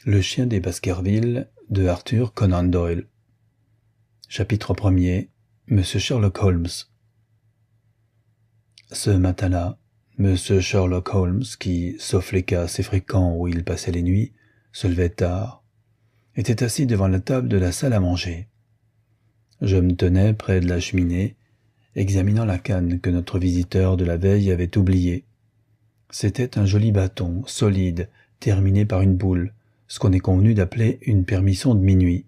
Le chien des Baskerville de Arthur Conan Doyle. Chapitre 1er. Monsieur Sherlock Holmes. Ce matin-là, Monsieur Sherlock Holmes, qui, sauf les cas assez fréquents où il passait les nuits, se levait tard, était assis devant la table de la salle à manger. Je me tenais près de la cheminée, examinant la canne que notre visiteur de la veille avait oubliée. C'était un joli bâton, solide, terminé par une boule, ce qu'on est convenu d'appeler une permission de minuit.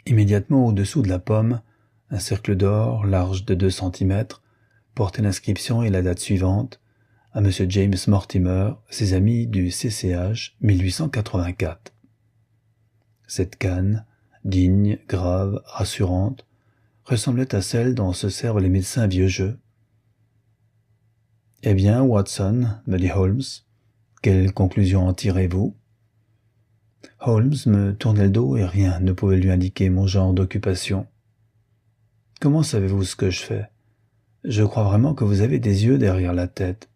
Immédiatement au-dessous de la pomme, un cercle d'or, large de 2 centimètres, portait l'inscription et la date suivante, à M. James Mortimer, ses amis du CCH 1884. Cette canne, digne, grave, rassurante, ressemblait à celle dont se servent les médecins vieux jeux. « Eh bien, Watson, me dit Holmes, quelle conclusion en tirez-vous » Holmes me tournait le dos et rien ne pouvait lui indiquer mon genre d'occupation. « Comment savez-vous ce que je fais ? Je crois vraiment que vous avez des yeux derrière la tête. »«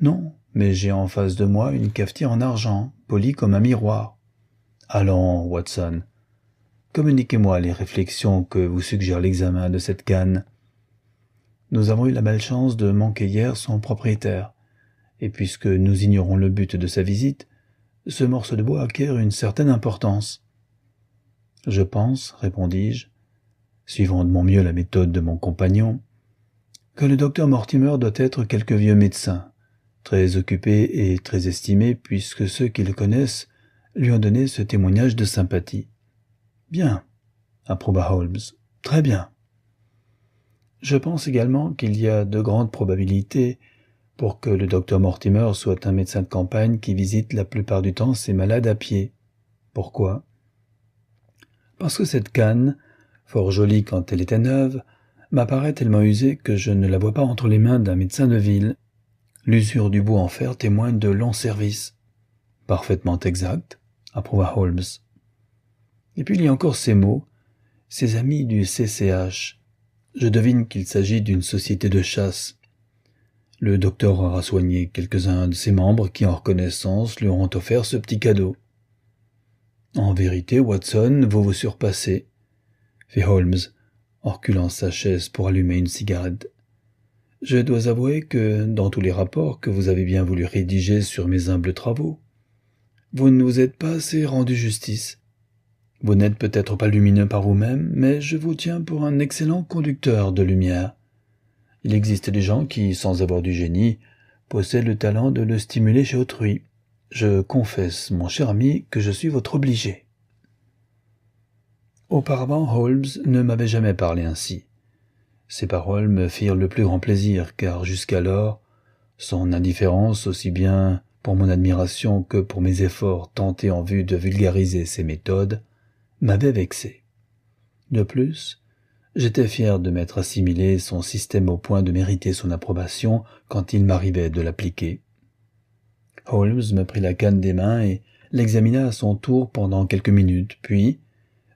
Non, mais j'ai en face de moi une cafetière en argent, polie comme un miroir. »« Allons, Watson, communiquez-moi les réflexions que vous suggère l'examen de cette canne. Nous avons eu la malchance de manquer hier son propriétaire, et puisque nous ignorons le but de sa visite, ce morceau de bois acquiert une certaine importance. « Je pense, répondis-je, suivant de mon mieux la méthode de mon compagnon, que le docteur Mortimer doit être quelque vieux médecin, très occupé et très estimé puisque ceux qui le connaissent lui ont donné ce témoignage de sympathie. »« Bien, approuva Holmes, très bien. Je pense également qu'il y a de grandes probabilités pour que le docteur Mortimer soit un médecin de campagne qui visite la plupart du temps ses malades à pied. Pourquoi ? Parce que cette canne, fort jolie quand elle était neuve, m'apparaît tellement usée que je ne la vois pas entre les mains d'un médecin de ville. L'usure du bout en fer témoigne de longs services. Parfaitement exact, approuva Holmes. Et puis il y a encore ces mots, ces amis du CCH. Je devine qu'il s'agit d'une société de chasse. Le docteur aura soigné quelques-uns de ses membres qui, en reconnaissance, lui auront offert ce petit cadeau. « En vérité, Watson, vous vous surpassez, » fit Holmes, en reculant sa chaise pour allumer une cigarette. « Je dois avouer que, dans tous les rapports que vous avez bien voulu rédiger sur mes humbles travaux, vous ne vous êtes pas assez rendu justice. Vous n'êtes peut-être pas lumineux par vous-même, mais je vous tiens pour un excellent conducteur de lumière. Il existe des gens qui, sans avoir du génie, possèdent le talent de le stimuler chez autrui. Je confesse, mon cher ami, que je suis votre obligé. » Auparavant, Holmes ne m'avait jamais parlé ainsi. Ces paroles me firent le plus grand plaisir, car jusqu'alors, son indifférence, aussi bien pour mon admiration que pour mes efforts tentés en vue de vulgariser ses méthodes, m'avait vexé. De plus, j'étais fier de m'être assimilé son système au point de mériter son approbation quand il m'arrivait de l'appliquer. Holmes me prit la canne des mains et l'examina à son tour pendant quelques minutes, puis,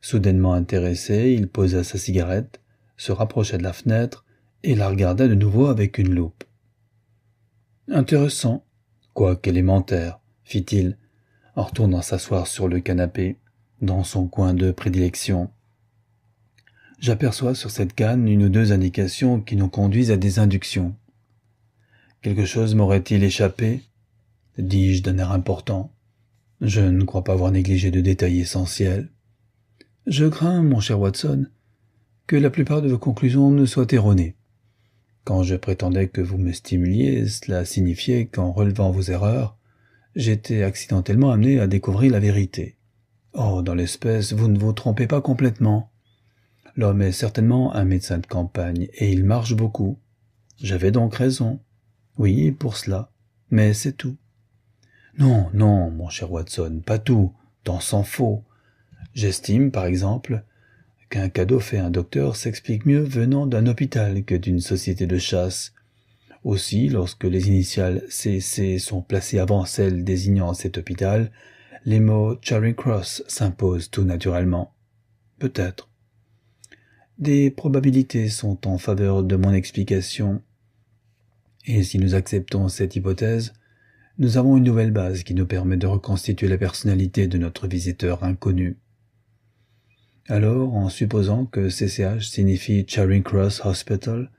soudainement intéressé, il posa sa cigarette, se rapprocha de la fenêtre et la regarda de nouveau avec une loupe. « Intéressant, quoique élémentaire, » fit-il, en retournant s'asseoir sur le canapé, dans son coin de prédilection. « J'aperçois sur cette canne une ou deux indications qui nous conduisent à des inductions. Quelque chose m'aurait-il échappé ? Dis-je d'un air important. Je ne crois pas avoir négligé de détails essentiels. Je crains, mon cher Watson, que la plupart de vos conclusions ne soient erronées. Quand je prétendais que vous me stimuliez, cela signifiait qu'en relevant vos erreurs, j'étais accidentellement amené à découvrir la vérité. Oh, dans l'espèce, vous ne vous trompez pas complètement. L'homme est certainement un médecin de campagne, et il marche beaucoup. J'avais donc raison. Oui, pour cela. Mais c'est tout. Non, non, mon cher Watson, pas tout, tant s'en faut. J'estime, par exemple, qu'un cadeau fait à un docteur s'explique mieux venant d'un hôpital que d'une société de chasse. Aussi, lorsque les initiales CC sont placées avant celles désignant cet hôpital, les mots Charing Cross s'imposent tout naturellement. Peut-être. Des probabilités sont en faveur de mon explication. Et si nous acceptons cette hypothèse, Nous avons une nouvelle base qui nous permet de reconstituer la personnalité de notre visiteur inconnu. Alors, en supposant que CCH signifie Charing Cross Hospital,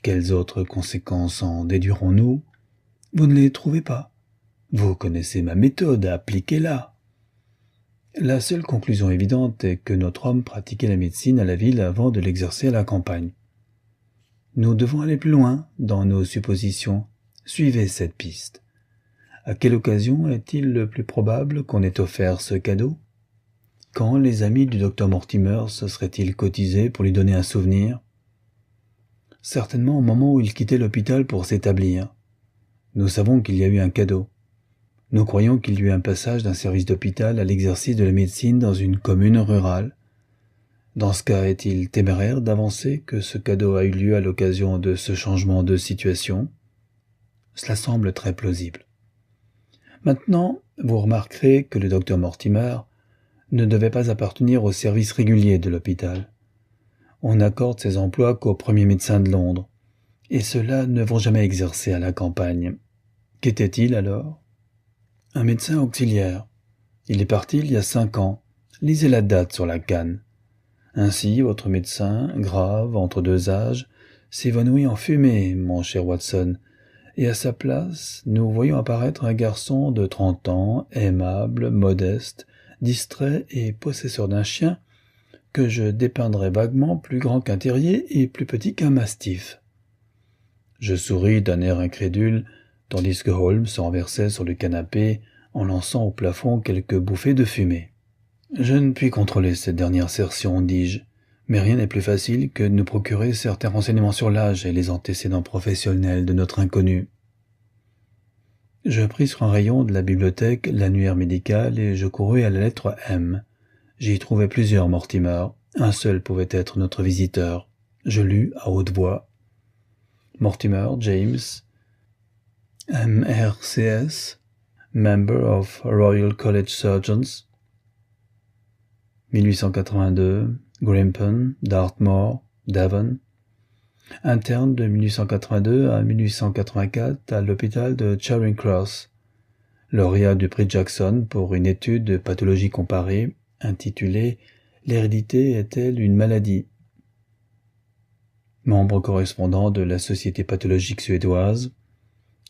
quelles autres conséquences en déduirons-nous? Vous ne les trouvez pas. Vous connaissez ma méthode, appliquez-la. La seule conclusion évidente est que notre homme pratiquait la médecine à la ville avant de l'exercer à la campagne. Nous devons aller plus loin dans nos suppositions. Suivez cette piste. À quelle occasion est-il le plus probable qu'on ait offert ce cadeau? Quand les amis du docteur Mortimer se seraient-ils cotisés pour lui donner un souvenir? Certainement au moment où il quittait l'hôpital pour s'établir. Nous savons qu'il y a eu un cadeau. Nous croyons qu'il y a eu un passage d'un service d'hôpital à l'exercice de la médecine dans une commune rurale. Dans ce cas, est-il téméraire d'avancer que ce cadeau a eu lieu à l'occasion de ce changement de situation? Cela semble très plausible. Maintenant, vous remarquerez que le docteur Mortimer ne devait pas appartenir au service régulier de l'hôpital. On n'accorde ces emplois qu'aux premiers médecins de Londres, et ceux-là ne vont jamais exercer à la campagne. Qu'était-il alors? Un médecin auxiliaire. Il est parti il y a 5 ans. Lisez la date sur la canne. Ainsi, votre médecin, grave, entre deux âges, s'évanouit en fumée, mon cher Watson, et à sa place, nous voyons apparaître un garçon de 30 ans, aimable, modeste, distrait et possesseur d'un chien que je dépeindrais vaguement plus grand qu'un terrier et plus petit qu'un mastif. Je souris d'un air incrédule, tandis que Holmes se renversait sur le canapé en lançant au plafond quelques bouffées de fumée. Je ne puis contrôler cette dernière assertion, dis-je, mais rien n'est plus facile que de nous procurer certains renseignements sur l'âge et les antécédents professionnels de notre inconnu. Je pris sur un rayon de la bibliothèque l'annuaire médical et je courus à la lettre M. J'y trouvai plusieurs Mortimer. Un seul pouvait être notre visiteur. Je lus à haute voix. Mortimer James, MRCS, Member of Royal College Surgeons, 1882, Grimpen, Dartmoor, Devon, interne de 1882 à 1884 à l'hôpital de Charing Cross, lauréat du prix Jackson pour une étude de pathologie comparée intitulée « L'hérédité est-elle une maladie ?» Membre correspondant de la Société pathologique suédoise,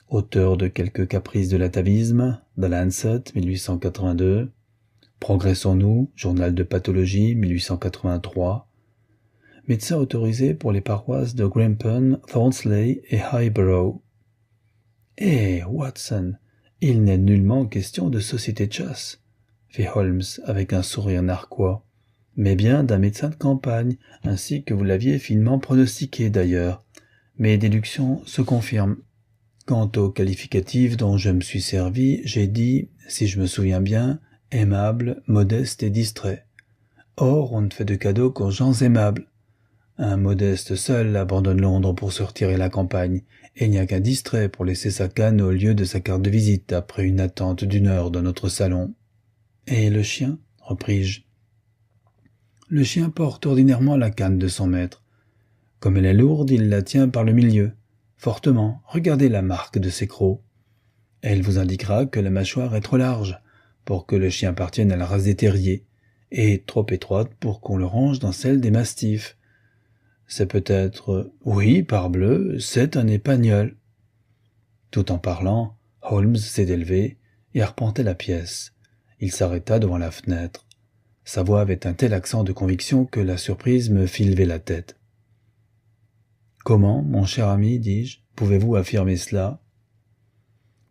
auteur de quelques caprices de l'atavisme, The Lancet, 1882, Progressons-nous, Journal de pathologie, 1883, médecin autorisé pour les paroisses de Grimpen, Thornsley et Highborough. Eh, Watson, il n'est nullement question de société de chasse, fit Holmes avec un sourire narquois, mais bien d'un médecin de campagne, ainsi que vous l'aviez finement pronostiqué d'ailleurs. Mes déductions se confirment. Quant au qualificatif dont je me suis servi, j'ai dit, si je me souviens bien, aimable, modeste et distrait. Or, on ne fait de cadeaux qu'aux gens aimables. Un modeste seul abandonne Londres pour se retirer à la campagne, et il n'y a qu'un distrait pour laisser sa canne au lieu de sa carte de visite après une attente d'1 heure dans notre salon. Et le chien, repris-je. Le chien porte ordinairement la canne de son maître. Comme elle est lourde, il la tient par le milieu. Fortement, regardez la marque de ses crocs. Elle vous indiquera que la mâchoire est trop large pour que le chien appartienne à la race des terriers, et trop étroite pour qu'on le range dans celle des mastifs. C'est peut-être... Oui, parbleu, c'est un épagnol. Tout en parlant, Holmes s'est élevé et arpentait la pièce. Il s'arrêta devant la fenêtre. Sa voix avait un tel accent de conviction que la surprise me fit lever la tête. « Comment, mon cher ami, dis-je, pouvez-vous affirmer cela ?»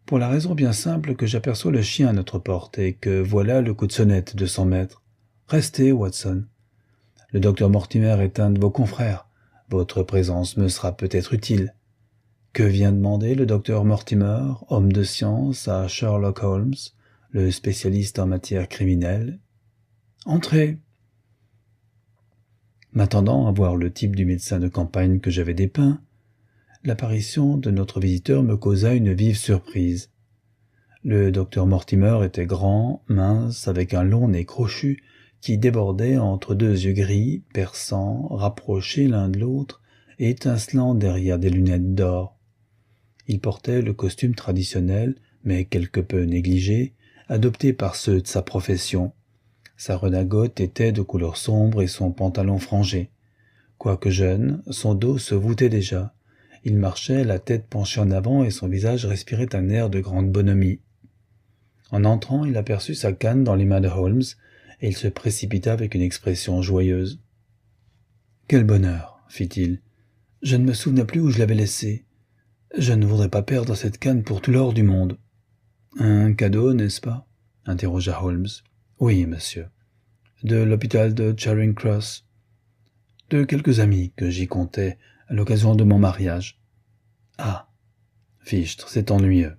Pour la raison bien simple que j'aperçois le chien à notre porte et que voilà le coup de sonnette de son maître. Restez, Watson. Le docteur Mortimer est un de vos confrères. Votre présence me sera peut-être utile. Que vient demander le docteur Mortimer, homme de science, à Sherlock Holmes, le spécialiste en matière criminelle? Entrez. M'attendant à voir le type du médecin de campagne que j'avais dépeint, l'apparition de notre visiteur me causa une vive surprise. Le docteur Mortimer était grand, mince, avec un long nez crochu qui débordait entre 2 yeux gris, perçants, rapprochés l'un de l'autre et étincelant derrière des lunettes d'or. Il portait le costume traditionnel, mais quelque peu négligé, adopté par ceux de sa profession. Sa redingote était de couleur sombre et son pantalon frangé. Quoique jeune, son dos se voûtait déjà. Il marchait, la tête penchée en avant et son visage respirait un air de grande bonhomie. En entrant, il aperçut sa canne dans les mains de Holmes, et il se précipita avec une expression joyeuse. « Quel bonheur !» fit-il. « Je ne me souvenais plus où je l'avais laissée. Je ne voudrais pas perdre cette canne pour tout l'or du monde. »« Un cadeau, n'est-ce pas ?» interrogea Holmes. « Oui, monsieur. De l'hôpital de Charing Cross. De quelques amis que j'y comptais à l'occasion de mon mariage. »« Ah, fichtre, c'est ennuyeux, »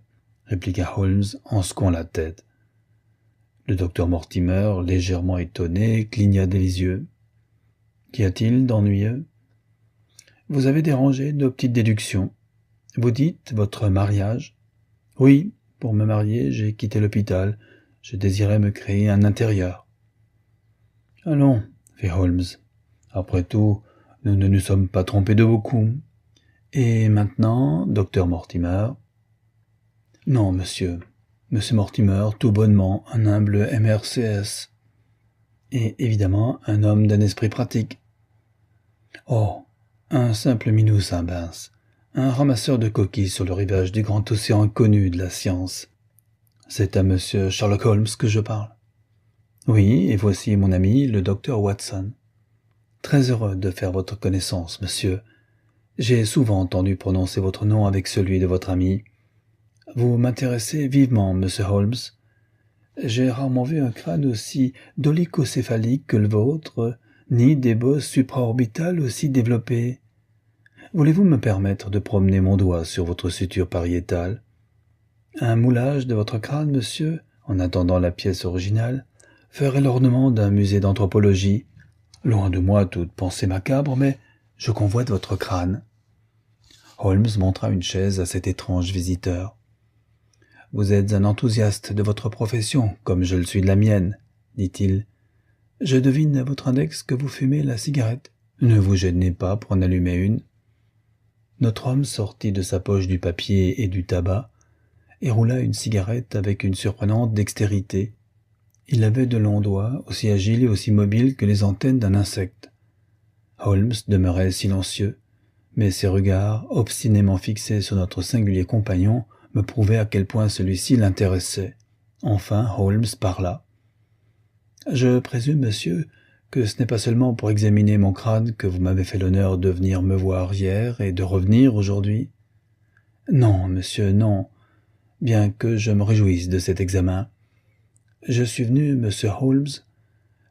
répliqua Holmes en secouant la tête. Le docteur Mortimer, légèrement étonné, cligna des yeux. « Qu'y a-t-il d'ennuyeux ? » ?»« Vous avez dérangé nos petites déductions. Vous dites votre mariage. »« Oui, pour me marier, j'ai quitté l'hôpital. Je désirais me créer un intérieur. »« Allons, » fit Holmes. « Après tout, nous ne nous sommes pas trompés de beaucoup. Et maintenant, docteur Mortimer. »« Non, monsieur. Monsieur Mortimer, tout bonnement, un humble MRCS. Et évidemment, un homme d'un esprit pratique. »« Oh, un simple minou Saint-Bins, un ramasseur de coquilles sur le rivage du grand océan inconnu de la science. C'est à monsieur Sherlock Holmes que je parle. »« Oui, et voici mon ami, le docteur Watson. Très heureux de faire votre connaissance, monsieur. J'ai souvent entendu prononcer votre nom avec celui de votre ami. Vous m'intéressez vivement, monsieur Holmes. J'ai rarement vu un crâne aussi dolicocéphalique que le vôtre, ni des bosses supraorbitales aussi développées. Voulez-vous me permettre de promener mon doigt sur votre suture pariétale? Un moulage de votre crâne, monsieur, en attendant la pièce originale, ferait l'ornement d'un musée d'anthropologie. Loin de moi toute pensée macabre, mais je convoite votre crâne. » Holmes montra une chaise à cet étrange visiteur. « Vous êtes un enthousiaste de votre profession, comme je le suis de la mienne, » dit-il. « Je devine à votre index que vous fumez la cigarette. Ne vous gênez pas pour en allumer une. » Notre homme sortit de sa poche du papier et du tabac, et roula une cigarette avec une surprenante dextérité. Il avait de longs doigts, aussi agiles et aussi mobiles que les antennes d'un insecte. Holmes demeurait silencieux, mais ses regards, obstinément fixés sur notre singulier compagnon, me prouvaient à quel point celui-ci l'intéressait. Enfin, Holmes parla. « Je présume, monsieur, que ce n'est pas seulement pour examiner mon crâne que vous m'avez fait l'honneur de venir me voir hier et de revenir aujourd'hui. »« Non, monsieur, non, bien que je me réjouisse de cet examen. Je suis venu, monsieur Holmes,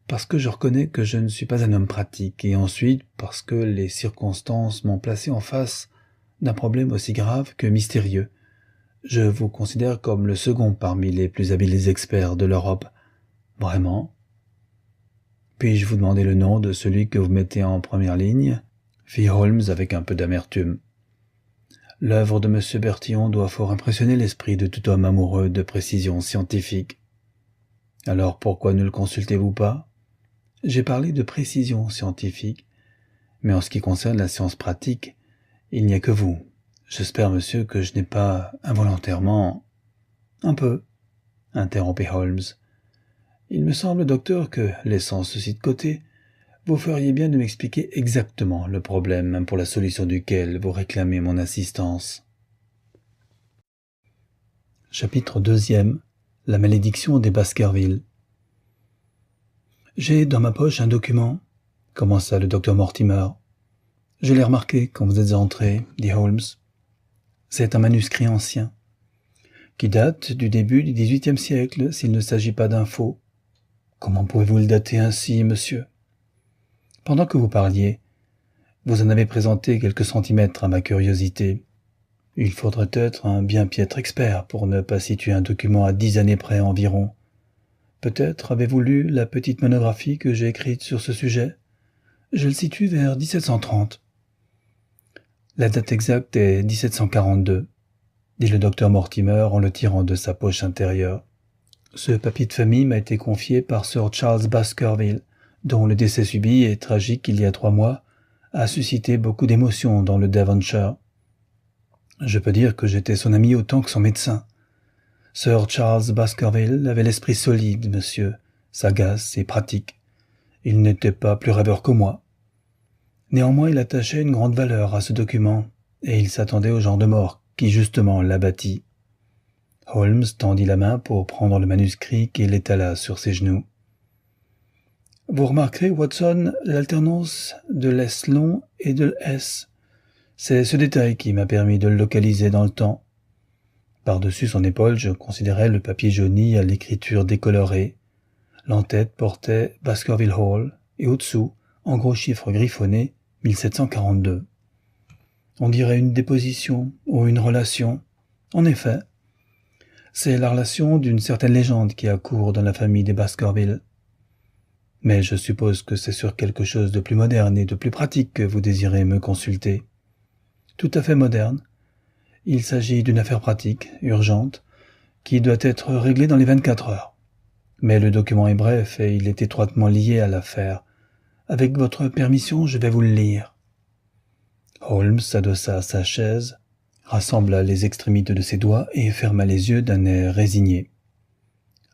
parce que je reconnais que je ne suis pas un homme pratique, et ensuite parce que les circonstances m'ont placé en face d'un problème aussi grave que mystérieux. Je vous considère comme le second parmi les plus habiles experts de l'Europe. Vraiment. Puis-je vous demander le nom de celui que vous mettez en première ligne ? Fit Holmes avec un peu d'amertume. L'œuvre de M. Bertillon doit fort impressionner l'esprit de tout homme amoureux de précision scientifique. Alors pourquoi ne le consultez-vous pas ? J'ai parlé de précision scientifique, mais en ce qui concerne la science pratique, il n'y a que vous. J'espère, monsieur, que je n'ai pas involontairement... Un peu, interrompit Holmes. Il me semble, docteur, que, laissant ceci de côté, vous feriez bien de m'expliquer exactement le problème pour la solution duquel vous réclamez mon assistance. Chapitre 2. La malédiction des Baskerville. « J'ai dans ma poche un document, » commença le docteur Mortimer. « Je l'ai remarqué quand vous êtes entré, » dit Holmes. « C'est un manuscrit ancien, qui date du début du XVIIIe siècle, s'il ne s'agit pas d'un faux. Comment pouvez-vous le dater ainsi, monsieur ? Pendant que vous parliez, vous en avez présenté quelques centimètres à ma curiosité. Il faudrait être un bien piètre expert pour ne pas situer un document à 10 années près environ. Peut-être avez-vous lu la petite monographie que j'ai écrite sur ce sujet ? Je le situe vers 1730. La date exacte est 1742, dit le docteur Mortimer en le tirant de sa poche intérieure. Ce papier de famille m'a été confié par Sir Charles Baskerville, dont le décès subit et tragique il y a 3 mois a suscité beaucoup d'émotions dans le Devonshire. Je peux dire que j'étais son ami autant que son médecin. Sir Charles Baskerville avait l'esprit solide, monsieur, sagace et pratique. Il n'était pas plus rêveur que moi. Néanmoins, il attachait une grande valeur à ce document, et il s'attendait au genre de mort qui justement l'abattit. Holmes tendit la main pour prendre le manuscrit qu'il étala sur ses genoux. « Vous remarquerez, Watson, l'alternance de l'S long et de l'S. C'est ce détail qui m'a permis de le localiser dans le temps. » Par-dessus son épaule, je considérais le papier jauni à l'écriture décolorée. L'en-tête portait Baskerville Hall, et au-dessous, en gros chiffres griffonnés, 1742. On dirait une déposition ou une relation. En effet, c'est la relation d'une certaine légende qui accourt dans la famille des Baskerville. Mais je suppose que c'est sur quelque chose de plus moderne et de plus pratique que vous désirez me consulter. Tout à fait moderne. Il s'agit d'une affaire pratique, urgente, qui doit être réglée dans les 24 heures. Mais le document est bref et il est étroitement lié à l'affaire. Avec votre permission, je vais vous le lire. Holmes s'adossa à sa chaise, rassembla les extrémités de ses doigts et ferma les yeux d'un air résigné.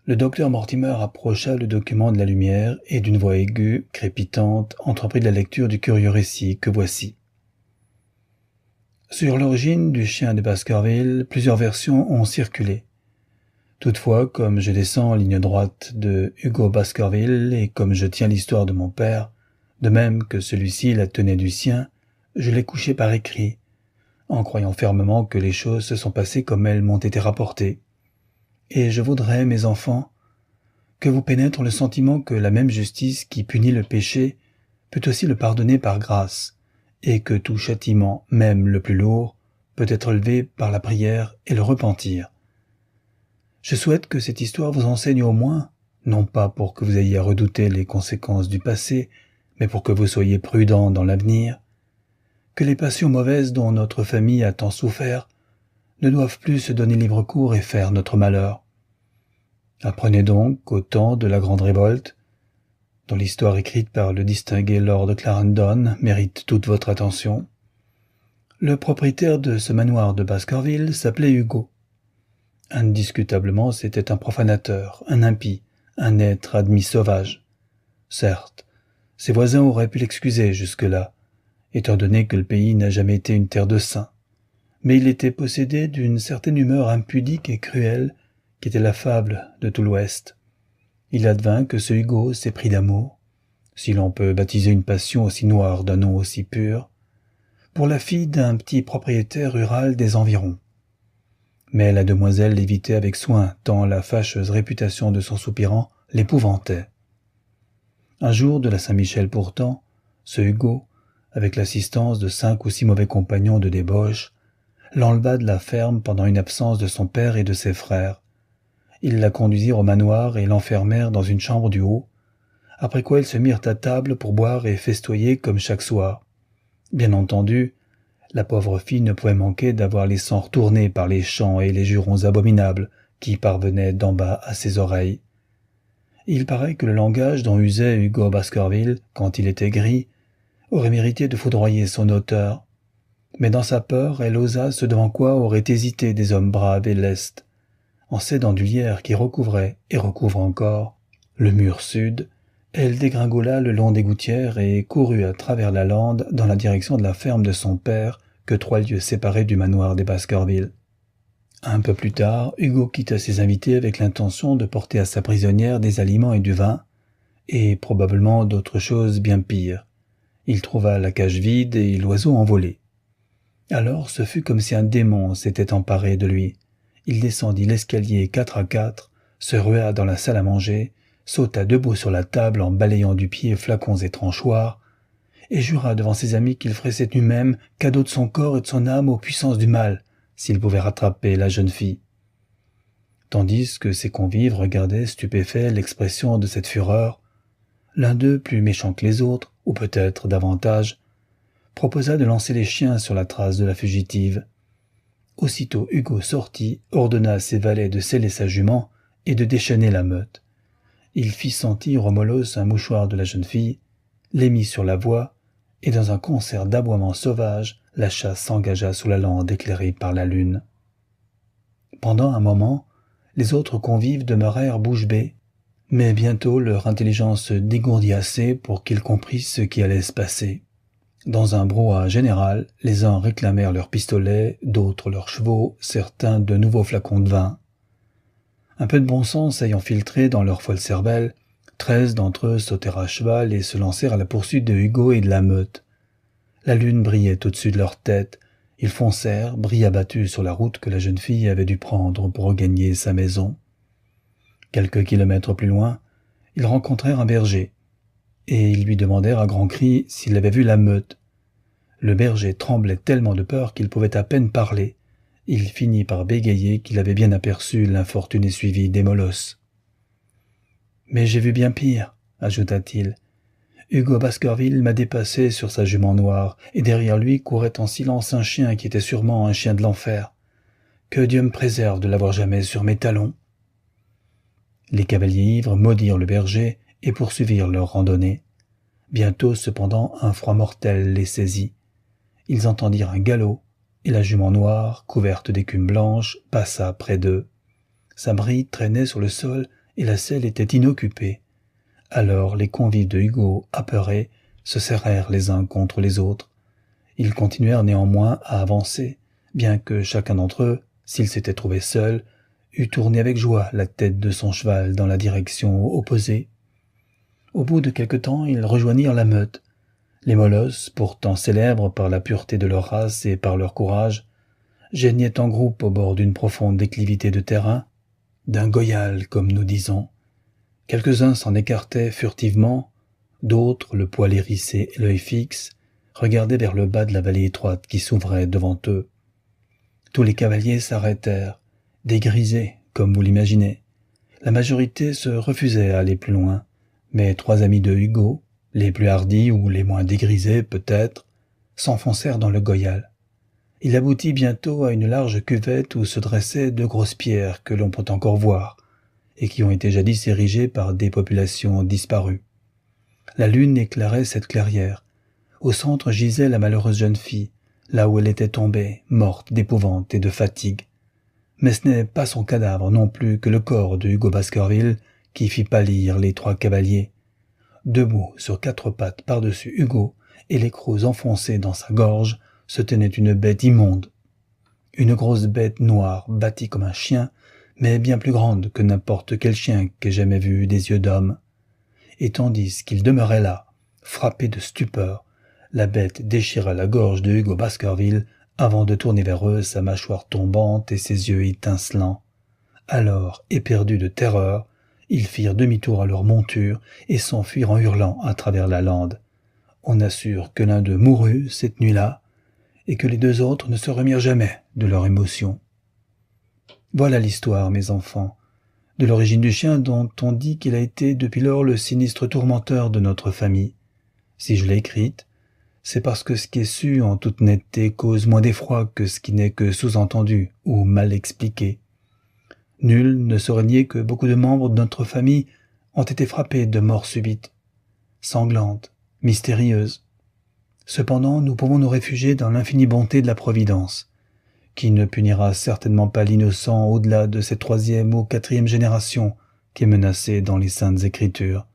Le docteur Mortimer approcha le document de la lumière et d'une voix aiguë, crépitante, entreprit la lecture du curieux récit que voici. Sur l'origine du chien de Baskerville, plusieurs versions ont circulé. Toutefois, comme je descends en ligne droite de Hugo Baskerville et comme je tiens l'histoire de mon père, de même que celui-ci la tenait du sien, je l'ai couchée par écrit, en croyant fermement que les choses se sont passées comme elles m'ont été rapportées. Et je voudrais, mes enfants, que vous pénètre le sentiment que la même justice qui punit le péché peut aussi le pardonner par grâce, et que tout châtiment, même le plus lourd, peut être levé par la prière et le repentir. Je souhaite que cette histoire vous enseigne au moins, non pas pour que vous ayez à redouter les conséquences du passé, mais pour que vous soyez prudents dans l'avenir, que les passions mauvaises dont notre famille a tant souffert ne doivent plus se donner libre cours et faire notre malheur. Apprenez donc qu'au temps de la Grande Révolte, dont l'histoire écrite par le distingué Lord Clarendon mérite toute votre attention, le propriétaire de ce manoir de Baskerville s'appelait Hugo. Indiscutablement, c'était un profanateur, un impie, un être admis sauvage. Certes, ses voisins auraient pu l'excuser jusque-là, étant donné que le pays n'a jamais été une terre de saints. Mais il était possédé d'une certaine humeur impudique et cruelle qui était la fable de tout l'Ouest. Il advint que ce Hugo s'est pris d'amour, si l'on peut baptiser une passion aussi noire d'un nom aussi pur, pour la fille d'un petit propriétaire rural des environs. Mais la demoiselle l'évitait avec soin, tant la fâcheuse réputation de son soupirant l'épouvantait. Un jour de la Saint-Michel pourtant, ce Hugo, avec l'assistance de 5 ou 6 mauvais compagnons de débauche, l'enleva de la ferme pendant une absence de son père et de ses frères. Ils la conduisirent au manoir et l'enfermèrent dans une chambre du haut, après quoi ils se mirent à table pour boire et festoyer comme chaque soir. Bien entendu, la pauvre fille ne pouvait manquer d'avoir les sangs retournés par les chants et les jurons abominables qui parvenaient d'en bas à ses oreilles. Il paraît que le langage dont usait Hugo Baskerville, quand il était gris, aurait mérité de foudroyer son auteur. Mais dans sa peur, elle osa ce devant quoi auraient hésité des hommes braves et lestes. En s'aidant du lierre qui recouvrait, et recouvre encore, le mur sud, elle dégringola le long des gouttières et courut à travers la lande dans la direction de la ferme de son père, que 3 lieues séparaient du manoir des Baskerville. Un peu plus tard, Hugo quitta ses invités avec l'intention de porter à sa prisonnière des aliments et du vin, et probablement d'autres choses bien pires. Il trouva la cage vide et l'oiseau envolé. Alors ce fut comme si un démon s'était emparé de lui. Il descendit l'escalier 4 à 4, se rua dans la salle à manger, sauta debout sur la table en balayant du pied flacons et tranchoirs, et jura devant ses amis qu'il ferait cette nuit même cadeau de son corps et de son âme aux puissances du mal, s'il pouvait rattraper la jeune fille. Tandis que ses convives regardaient stupéfaits l'expression de cette fureur, l'un d'eux, plus méchant que les autres, ou peut-être davantage, proposa de lancer les chiens sur la trace de la fugitive. Aussitôt Hugo sortit, ordonna à ses valets de sceller sa jument et de déchaîner la meute. Il fit sentir au molosse un mouchoir de la jeune fille, les mit sur la voie, et dans un concert d'aboiements sauvages, la chasse s'engagea sous la lande éclairée par la lune. Pendant un moment, Les autres convives demeurèrent bouche bée, mais bientôt leur intelligence se dégourdit assez pour qu'ils comprissent ce qui allait se passer. Dans un brouhaha général, les uns réclamèrent leurs pistolets, d'autres leurs chevaux, certains de nouveaux flacons de vin. Un peu de bon sens ayant filtré dans leur folle cervelle, 13 d'entre eux sautèrent à cheval et se lancèrent à la poursuite de Hugo et de la meute. La lune brillait au-dessus de leur tête. Ils foncèrent, bris abattus sur la route que la jeune fille avait dû prendre pour regagner sa maison. Quelques kilomètres plus loin, ils rencontrèrent un berger, et ils lui demandèrent à grands cris s'il avait vu la meute. Le berger tremblait tellement de peur qu'il pouvait à peine parler. Il finit par bégayer qu'il avait bien aperçu l'infortuné suivi des molosses. « Mais j'ai vu bien pire, » ajouta-t-il. « Hugo Baskerville m'a dépassé sur sa jument noire, et derrière lui courait en silence un chien qui était sûrement un chien de l'enfer. Que Dieu me préserve de l'avoir jamais sur mes talons. » Les cavaliers ivres maudirent le berger et poursuivirent leur randonnée. Bientôt, cependant, un froid mortel les saisit. Ils entendirent un galop, et la jument noire, couverte d'écume blanche, passa près d'eux. Sa bride traînait sur le sol et la selle était inoccupée. Alors les convives de Hugo, apeurés, se serrèrent les uns contre les autres. Ils continuèrent néanmoins à avancer, bien que chacun d'entre eux, s'il s'était trouvé seul, eût tourné avec joie la tête de son cheval dans la direction opposée. Au bout de quelque temps, ils rejoignirent la meute. Les molosses, pourtant célèbres par la pureté de leur race et par leur courage, gênaient en groupe au bord d'une profonde déclivité de terrain, d'un goyal, comme nous disons. Quelques-uns s'en écartaient furtivement, d'autres, le poil hérissé et l'œil fixe, regardaient vers le bas de la vallée étroite qui s'ouvrait devant eux. Tous les cavaliers s'arrêtèrent, dégrisés, comme vous l'imaginez. La majorité se refusait à aller plus loin, mais 3 amis de Hugo, les plus hardis ou les moins dégrisés peut-être, s'enfoncèrent dans le goyal. Il aboutit bientôt à une large cuvette où se dressaient 2 grosses pierres que l'on peut encore voir, et qui ont été jadis érigées par des populations disparues. La lune éclairait cette clairière. Au centre gisait la malheureuse jeune fille, là où elle était tombée, morte d'épouvante et de fatigue. Mais ce n'est pas son cadavre non plus que le corps de Hugo Baskerville qui fit pâlir les 3 cavaliers. Debout sur 4 pattes par-dessus Hugo et les crocs enfoncés dans sa gorge, se tenait une bête immonde. Une grosse bête noire, bâtie comme un chien, mais bien plus grande que n'importe quel chien qu'ait jamais vu des yeux d'homme. Et tandis qu'il demeurait là, frappé de stupeur, la bête déchira la gorge de Hugo Baskerville avant de tourner vers eux sa mâchoire tombante et ses yeux étincelants. Alors, éperdus de terreur, ils firent demi-tour à leur monture et s'enfuirent en hurlant à travers la lande. On assure que l'un d'eux mourut cette nuit-là et que les 2 autres ne se remirent jamais de leur émotion. Voilà l'histoire, mes enfants, de l'origine du chien dont on dit qu'il a été depuis lors le sinistre tourmenteur de notre famille. Si je l'ai écrite, c'est parce que ce qui est su en toute netteté cause moins d'effroi que ce qui n'est que sous-entendu ou mal expliqué. Nul ne saurait nier que beaucoup de membres de notre famille ont été frappés de mort subite, sanglante, mystérieuse. Cependant, nous pouvons nous réfugier dans l'infinie bonté de la Providence, qui ne punira certainement pas l'innocent au-delà de cette 3e ou 4e génération qui est menacée dans les Saintes Écritures.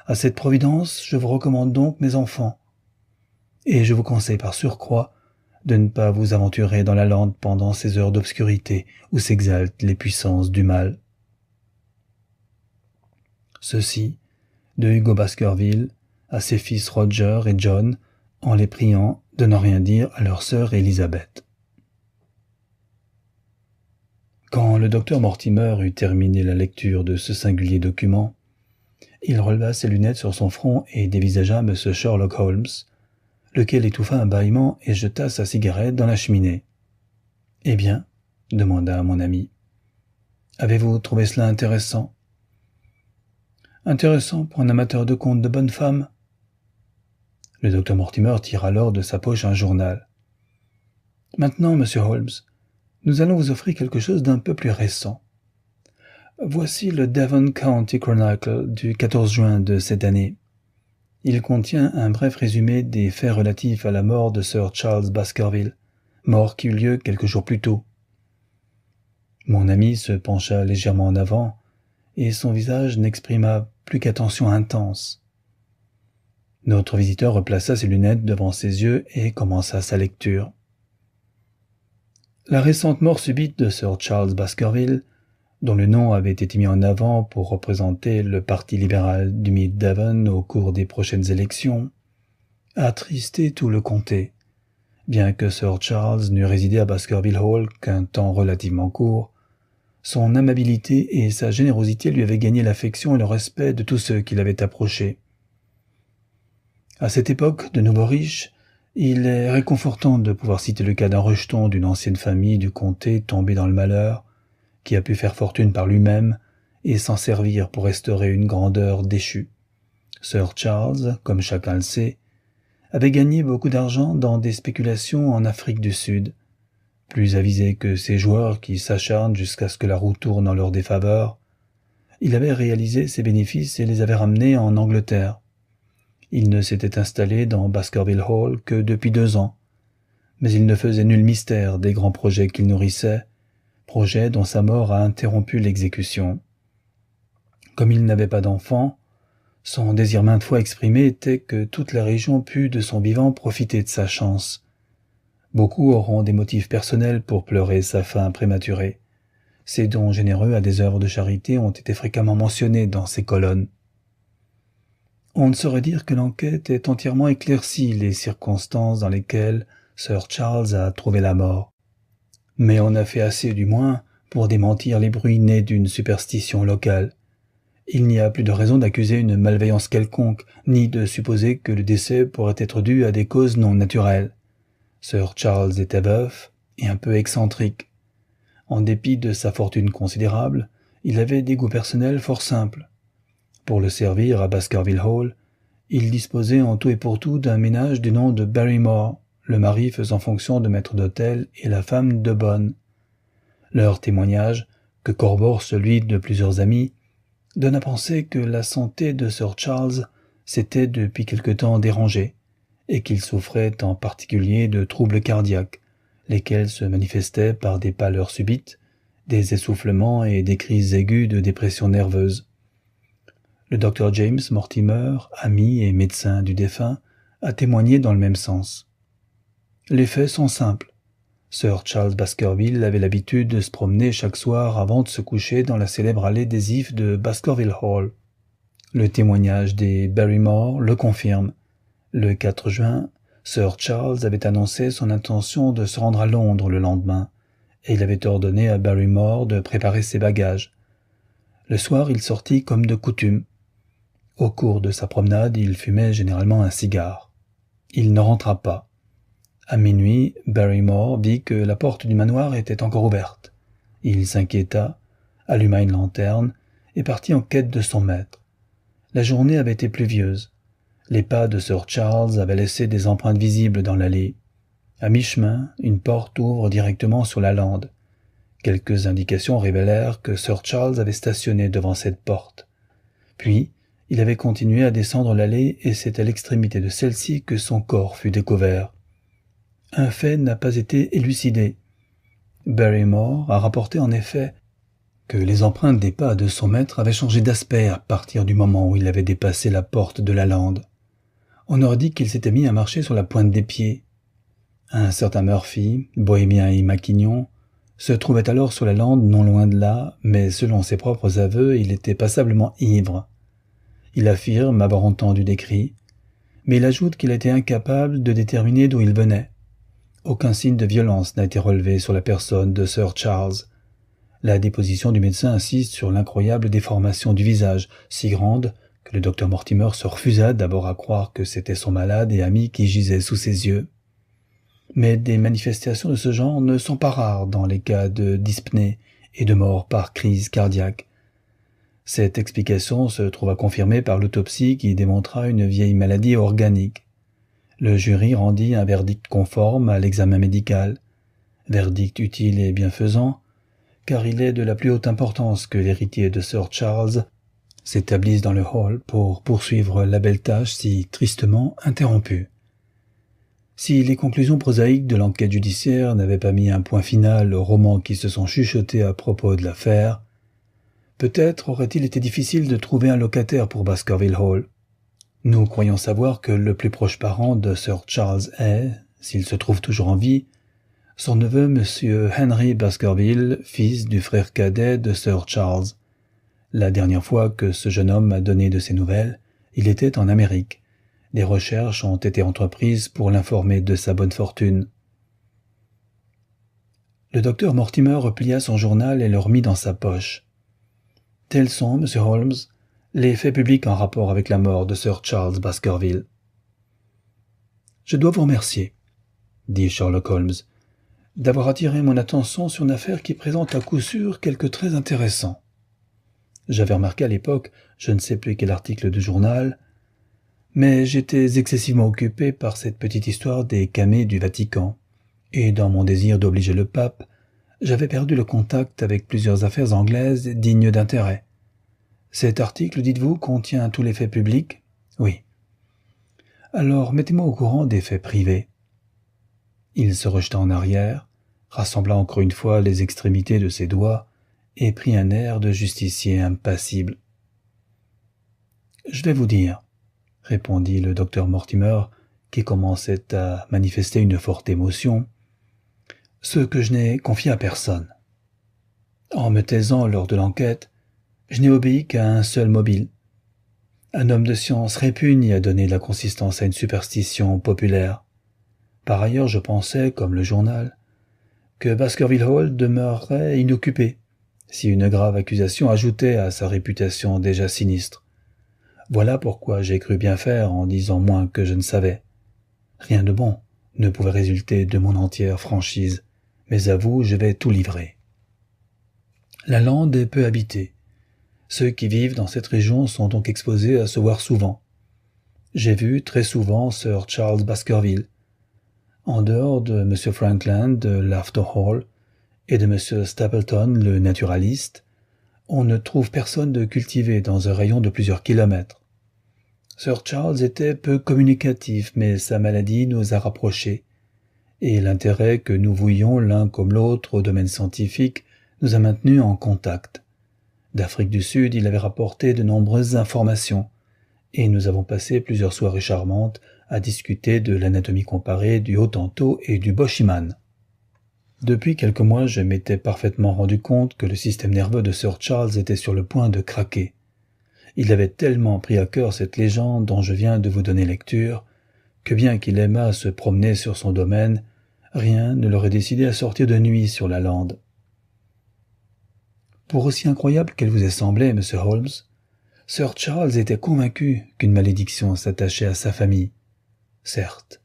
À cette Providence, je vous recommande donc, mes enfants, et je vous conseille par surcroît de ne pas vous aventurer dans la lande pendant ces heures d'obscurité où s'exaltent les puissances du mal. Ceci, de Hugo Baskerville, à ses fils Roger et John, en les priant de ne rien dire à leur sœur Élisabeth. Quand le docteur Mortimer eut terminé la lecture de ce singulier document, il releva ses lunettes sur son front et dévisagea M. Sherlock Holmes, lequel étouffa un bâillement et jeta sa cigarette dans la cheminée. « Eh bien, » demanda mon ami, « avez-vous trouvé cela intéressant ?»« Intéressant pour un amateur de contes de bonne femme ?» Le docteur Mortimer tira alors de sa poche un journal. « Maintenant, monsieur Holmes, nous allons vous offrir quelque chose d'un peu plus récent. Voici le Devon County Chronicle du 14 juin de cette année. Il contient un bref résumé des faits relatifs à la mort de Sir Charles Baskerville, mort qui eut lieu quelques jours plus tôt. Mon ami se pencha légèrement en avant, et son visage n'exprima plus qu'attention intense. Notre visiteur replaça ses lunettes devant ses yeux et commença sa lecture. La récente mort subite de Sir Charles Baskerville, dont le nom avait été mis en avant pour représenter le parti libéral du Mid-Devon au cours des prochaines élections, a attristé tout le comté. Bien que Sir Charles n'eût résidé à Baskerville Hall qu'un temps relativement court, son amabilité et sa générosité lui avaient gagné l'affection et le respect de tous ceux qui l'avaient approché. À cette époque de nouveaux riches, il est réconfortant de pouvoir citer le cas d'un rejeton d'une ancienne famille du comté tombé dans le malheur, qui a pu faire fortune par lui-même et s'en servir pour restaurer une grandeur déchue. Sir Charles, comme chacun le sait, avait gagné beaucoup d'argent dans des spéculations en Afrique du Sud. Plus avisé que ces joueurs qui s'acharnent jusqu'à ce que la roue tourne en leur défaveur, il avait réalisé ses bénéfices et les avait ramenés en Angleterre. Il ne s'était installé dans Baskerville Hall que depuis 2 ans, mais il ne faisait nul mystère des grands projets qu'il nourrissait, projets dont sa mort a interrompu l'exécution. Comme il n'avait pas d'enfant, son désir maintes fois exprimé était que toute la région pût de son vivant profiter de sa chance. Beaucoup auront des motifs personnels pour pleurer sa fin prématurée. Ses dons généreux à des œuvres de charité ont été fréquemment mentionnés dans ces colonnes. On ne saurait dire que l'enquête ait entièrement éclairci les circonstances dans lesquelles Sir Charles a trouvé la mort. Mais on a fait assez, du moins, pour démentir les bruits nés d'une superstition locale. Il n'y a plus de raison d'accuser une malveillance quelconque, ni de supposer que le décès pourrait être dû à des causes non naturelles. Sir Charles était veuf et un peu excentrique. En dépit de sa fortune considérable, il avait des goûts personnels fort simples. Pour le servir à Baskerville Hall, il disposait en tout et pour tout d'un ménage du nom de Barrymore, le mari faisant fonction de maître d'hôtel et la femme de bonne. Leur témoignage, que corrobore celui de plusieurs amis, donne à penser que la santé de Sir Charles s'était depuis quelque temps dérangée, et qu'il souffrait en particulier de troubles cardiaques, lesquels se manifestaient par des pâleurs subites, des essoufflements et des crises aiguës de dépression nerveuse. Le docteur James Mortimer, ami et médecin du défunt, a témoigné dans le même sens. Les faits sont simples. Sir Charles Baskerville avait l'habitude de se promener chaque soir avant de se coucher dans la célèbre allée des Ifs de Baskerville Hall. Le témoignage des Barrymore le confirme. Le 4 juin, Sir Charles avait annoncé son intention de se rendre à Londres le lendemain, et il avait ordonné à Barrymore de préparer ses bagages. Le soir, il sortit comme de coutume. Au cours de sa promenade, il fumait généralement un cigare. Il ne rentra pas. À minuit, Barrymore vit que la porte du manoir était encore ouverte. Il s'inquiéta, alluma une lanterne et partit en quête de son maître. La journée avait été pluvieuse. Les pas de Sir Charles avaient laissé des empreintes visibles dans l'allée. À mi-chemin, une porte ouvre directement sur la lande. Quelques indications révélèrent que Sir Charles avait stationné devant cette porte. Puis, il avait continué à descendre l'allée et c'est à l'extrémité de celle-ci que son corps fut découvert. Un fait n'a pas été élucidé. Barrymore a rapporté en effet que les empreintes des pas de son maître avaient changé d'aspect à partir du moment où il avait dépassé la porte de la lande. On aurait dit qu'il s'était mis à marcher sur la pointe des pieds. Un certain Murphy, bohémien et maquignon, se trouvait alors sur la lande non loin de là, mais selon ses propres aveux, il était passablement ivre. Il affirme avoir entendu des cris, mais il ajoute qu'il était incapable de déterminer d'où il venait. Aucun signe de violence n'a été relevé sur la personne de Sir Charles. La déposition du médecin insiste sur l'incroyable déformation du visage, si grande que le docteur Mortimer se refusa d'abord à croire que c'était son malade et ami qui gisait sous ses yeux. Mais des manifestations de ce genre ne sont pas rares dans les cas de dyspnée et de mort par crise cardiaque. Cette explication se trouva confirmée par l'autopsie qui démontra une vieille maladie organique. Le jury rendit un verdict conforme à l'examen médical, verdict utile et bienfaisant, car il est de la plus haute importance que l'héritier de Sir Charles s'établisse dans le hall pour poursuivre la belle tâche si tristement interrompue. Si les conclusions prosaïques de l'enquête judiciaire n'avaient pas mis un point final aux romans qui se sont chuchotés à propos de l'affaire, peut-être aurait-il été difficile de trouver un locataire pour Baskerville Hall. Nous croyons savoir que le plus proche parent de Sir Charles est, s'il se trouve toujours en vie, son neveu Monsieur Henry Baskerville, fils du frère cadet de Sir Charles. La dernière fois que ce jeune homme m'a donné de ses nouvelles, il était en Amérique. Des recherches ont été entreprises pour l'informer de sa bonne fortune. Le docteur Mortimer replia son journal et le remit dans sa poche. Tels sont, Monsieur Holmes, les faits publics en rapport avec la mort de Sir Charles Baskerville. Je dois vous remercier, dit Sherlock Holmes, d'avoir attiré mon attention sur une affaire qui présente à coup sûr quelque très intéressant. J'avais remarqué à l'époque, je ne sais plus quel article du journal, mais j'étais excessivement occupé par cette petite histoire des camées du Vatican, et dans mon désir d'obliger le pape, j'avais perdu le contact avec plusieurs affaires anglaises dignes d'intérêt. Cet article, dites-vous, contient tous les faits publics? Oui. Alors, mettez-moi au courant des faits privés. Il se rejeta en arrière, rassembla encore une fois les extrémités de ses doigts, et prit un air de justicier impassible. « Je vais vous dire, » répondit le docteur Mortimer, qui commençait à manifester une forte émotion, « ce que je n'ai confié à personne. En me taisant lors de l'enquête, je n'ai obéi qu'à un seul mobile. Un homme de science répugne à donner de la consistance à une superstition populaire. Par ailleurs, je pensais, comme le journal, que Baskerville Hall demeurerait inoccupé, si une grave accusation ajoutait à sa réputation déjà sinistre. Voilà pourquoi j'ai cru bien faire en disant moins que je ne savais. Rien de bon ne pouvait résulter de mon entière franchise, mais à vous je vais tout livrer. La lande est peu habitée. Ceux qui vivent dans cette région sont donc exposés à se voir souvent. J'ai vu très souvent Sir Charles Baskerville. En dehors de M. Frankland de Lafter Hall et de M. Stapleton, le naturaliste, on ne trouve personne de cultivé dans un rayon de plusieurs kilomètres. Sir Charles était peu communicatif, mais sa maladie nous a rapprochés, et l'intérêt que nous vouions l'un comme l'autre au domaine scientifique nous a maintenus en contact. D'Afrique du Sud, il avait rapporté de nombreuses informations, et nous avons passé plusieurs soirées charmantes à discuter de l'anatomie comparée du Hottentot et du Boshiman. Depuis quelques mois, je m'étais parfaitement rendu compte que le système nerveux de Sir Charles était sur le point de craquer. Il avait tellement pris à cœur cette légende dont je viens de vous donner lecture, que bien qu'il aimât se promener sur son domaine, rien ne l'aurait décidé à sortir de nuit sur la lande. Pour aussi incroyable qu'elle vous ait semblé, Monsieur Holmes, Sir Charles était convaincu qu'une malédiction s'attachait à sa famille. Certes,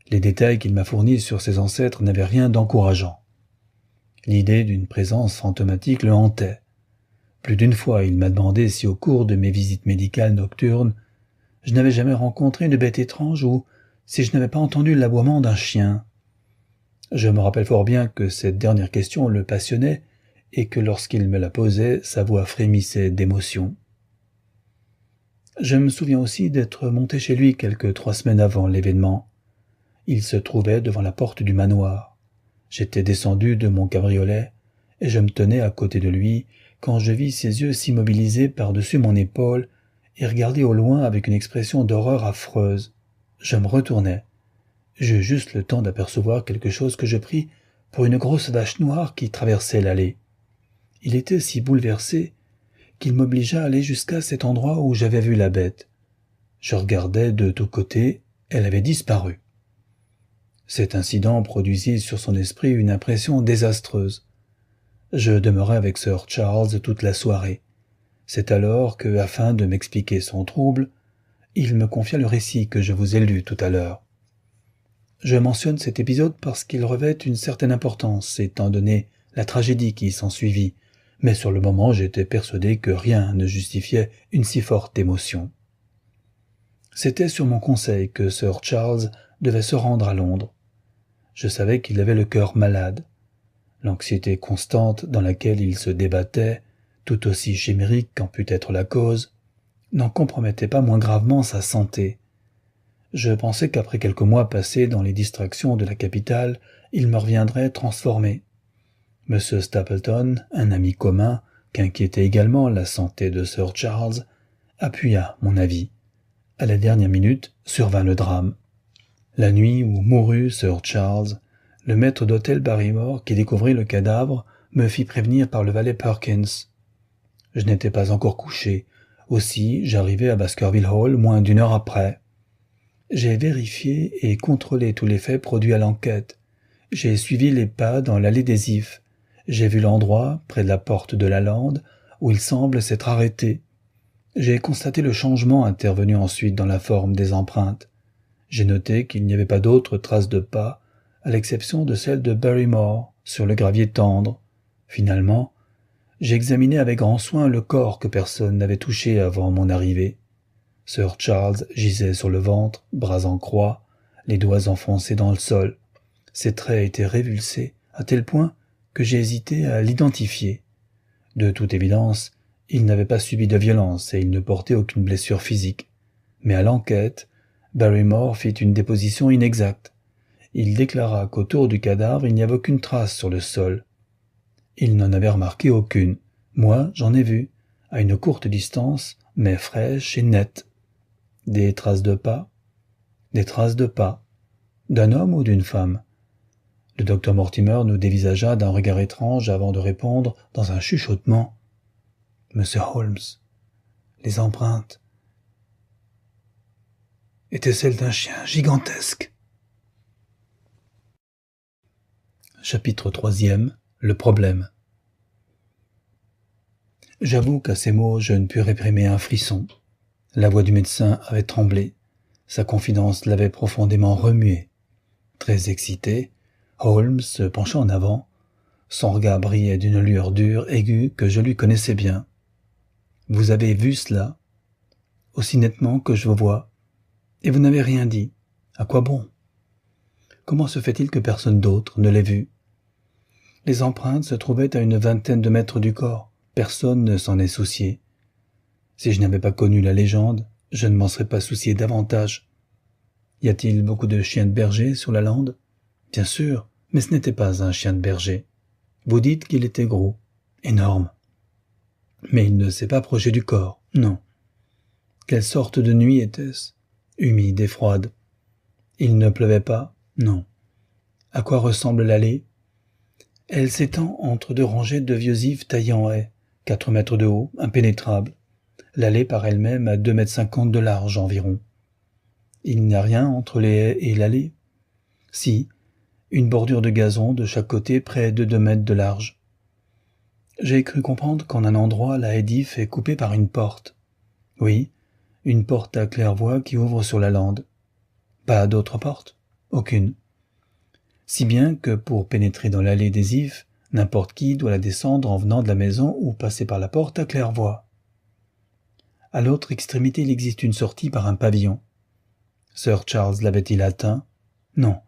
les détails qu'il m'a fournis sur ses ancêtres n'avaient rien d'encourageant. L'idée d'une présence fantomatique le hantait. Plus d'une fois, il m'a demandé si au cours de mes visites médicales nocturnes, je n'avais jamais rencontré une bête étrange ou si je n'avais pas entendu l'aboiement d'un chien. Je me rappelle fort bien que cette dernière question le passionnait et que lorsqu'il me la posait, sa voix frémissait d'émotion. Je me souviens aussi d'être monté chez lui quelques 3 semaines avant l'événement. Il se trouvait devant la porte du manoir. J'étais descendu de mon cabriolet et je me tenais à côté de lui quand je vis ses yeux s'immobiliser par-dessus mon épaule et regarder au loin avec une expression d'horreur affreuse. Je me retournai. J'eus juste le temps d'apercevoir quelque chose que je pris pour une grosse vache noire qui traversait l'allée. Il était si bouleversé qu'il m'obligea à aller jusqu'à cet endroit où j'avais vu la bête. Je regardai de tous côtés, elle avait disparu. Cet incident produisit sur son esprit une impression désastreuse. Je demeurai avec Sir Charles toute la soirée. C'est alors que, afin de m'expliquer son trouble, il me confia le récit que je vous ai lu tout à l'heure. Je mentionne cet épisode parce qu'il revêt une certaine importance, étant donné la tragédie qui s'ensuivit, mais sur le moment j'étais persuadé que rien ne justifiait une si forte émotion. C'était sur mon conseil que Sir Charles devait se rendre à Londres. Je savais qu'il avait le cœur malade. L'anxiété constante dans laquelle il se débattait, tout aussi chimérique qu'en pût être la cause, n'en compromettait pas moins gravement sa santé. Je pensais qu'après quelques mois passés dans les distractions de la capitale, il me reviendrait transformé. M. Stapleton, un ami commun, qu'inquiétait également la santé de Sir Charles, appuya mon avis. À la dernière minute survint le drame. La nuit où mourut Sir Charles, le maître d'hôtel Barrymore qui découvrit le cadavre me fit prévenir par le valet Perkins. Je n'étais pas encore couché, aussi j'arrivai à Baskerville Hall moins d'une heure après. J'ai vérifié et contrôlé tous les faits produits à l'enquête. J'ai suivi les pas dans l'allée des Ifs. J'ai vu l'endroit, près de la porte de la lande, où il semble s'être arrêté. J'ai constaté le changement intervenu ensuite dans la forme des empreintes. J'ai noté qu'il n'y avait pas d'autres traces de pas, à l'exception de celle de Barrymore, sur le gravier tendre. Finalement, j'ai examiné avec grand soin le corps que personne n'avait touché avant mon arrivée. Sir Charles gisait sur le ventre, bras en croix, les doigts enfoncés dans le sol. Ses traits étaient révulsés, à tel point que j'ai hésité à l'identifier. De toute évidence, il n'avait pas subi de violence et il ne portait aucune blessure physique. Mais à l'enquête, Barrymore fit une déposition inexacte. Il déclara qu'autour du cadavre il n'y avait aucune trace sur le sol. Il n'en avait remarqué aucune. Moi, j'en ai vu, à une courte distance, mais fraîches et nettes. Des traces de pas. Des traces de pas. D'un homme ou d'une femme? Le docteur Mortimer nous dévisagea d'un regard étrange avant de répondre dans un chuchotement. « Monsieur Holmes, les empreintes étaient celles d'un chien gigantesque. » Chapitre 3e. Le problème. J'avoue qu'à ces mots, je ne pus réprimer un frisson. La voix du médecin avait tremblé. Sa confidence l'avait profondément remué. Très excité, Holmes se pencha en avant. Son regard brillait d'une lueur dure, aiguë, que je lui connaissais bien. « Vous avez vu cela, aussi nettement que je vous vois, et vous n'avez rien dit. À quoi bon? Comment se fait-il que personne d'autre ne l'ait vu? Les empreintes se trouvaient à une vingtaine de mètres du corps. Personne ne s'en est soucié. Si je n'avais pas connu la légende, je ne m'en serais pas soucié davantage. Y a-t-il beaucoup de chiens de berger sur la lande? Bien sûr, mais ce n'était pas un chien de berger. Vous dites qu'il était gros, énorme. Mais il ne s'est pas approché du corps, non. Quelle sorte de nuit était-ce? Humide et froide. Il ne pleuvait pas? Non. À quoi ressemble l'allée? Elle s'étend entre deux rangées de vieux ifs taillés en haie, 4 mètres de haut, impénétrables. L'allée par elle-même a 2,50 mètres de large environ. Il n'y a rien entre les haies et l'allée? Si, une bordure de gazon de chaque côté près de 2 mètres de large. J'ai cru comprendre qu'en un endroit la haie d'if est coupée par une porte. Oui, une porte à claire-voie qui ouvre sur la lande. Pas d'autre porte? Aucune. Si bien que pour pénétrer dans l'allée des ifs, n'importe qui doit la descendre en venant de la maison ou passer par la porte à claire-voie. À l'autre extrémité, il existe une sortie par un pavillon. Sir Charles l'avait-il atteint? Non,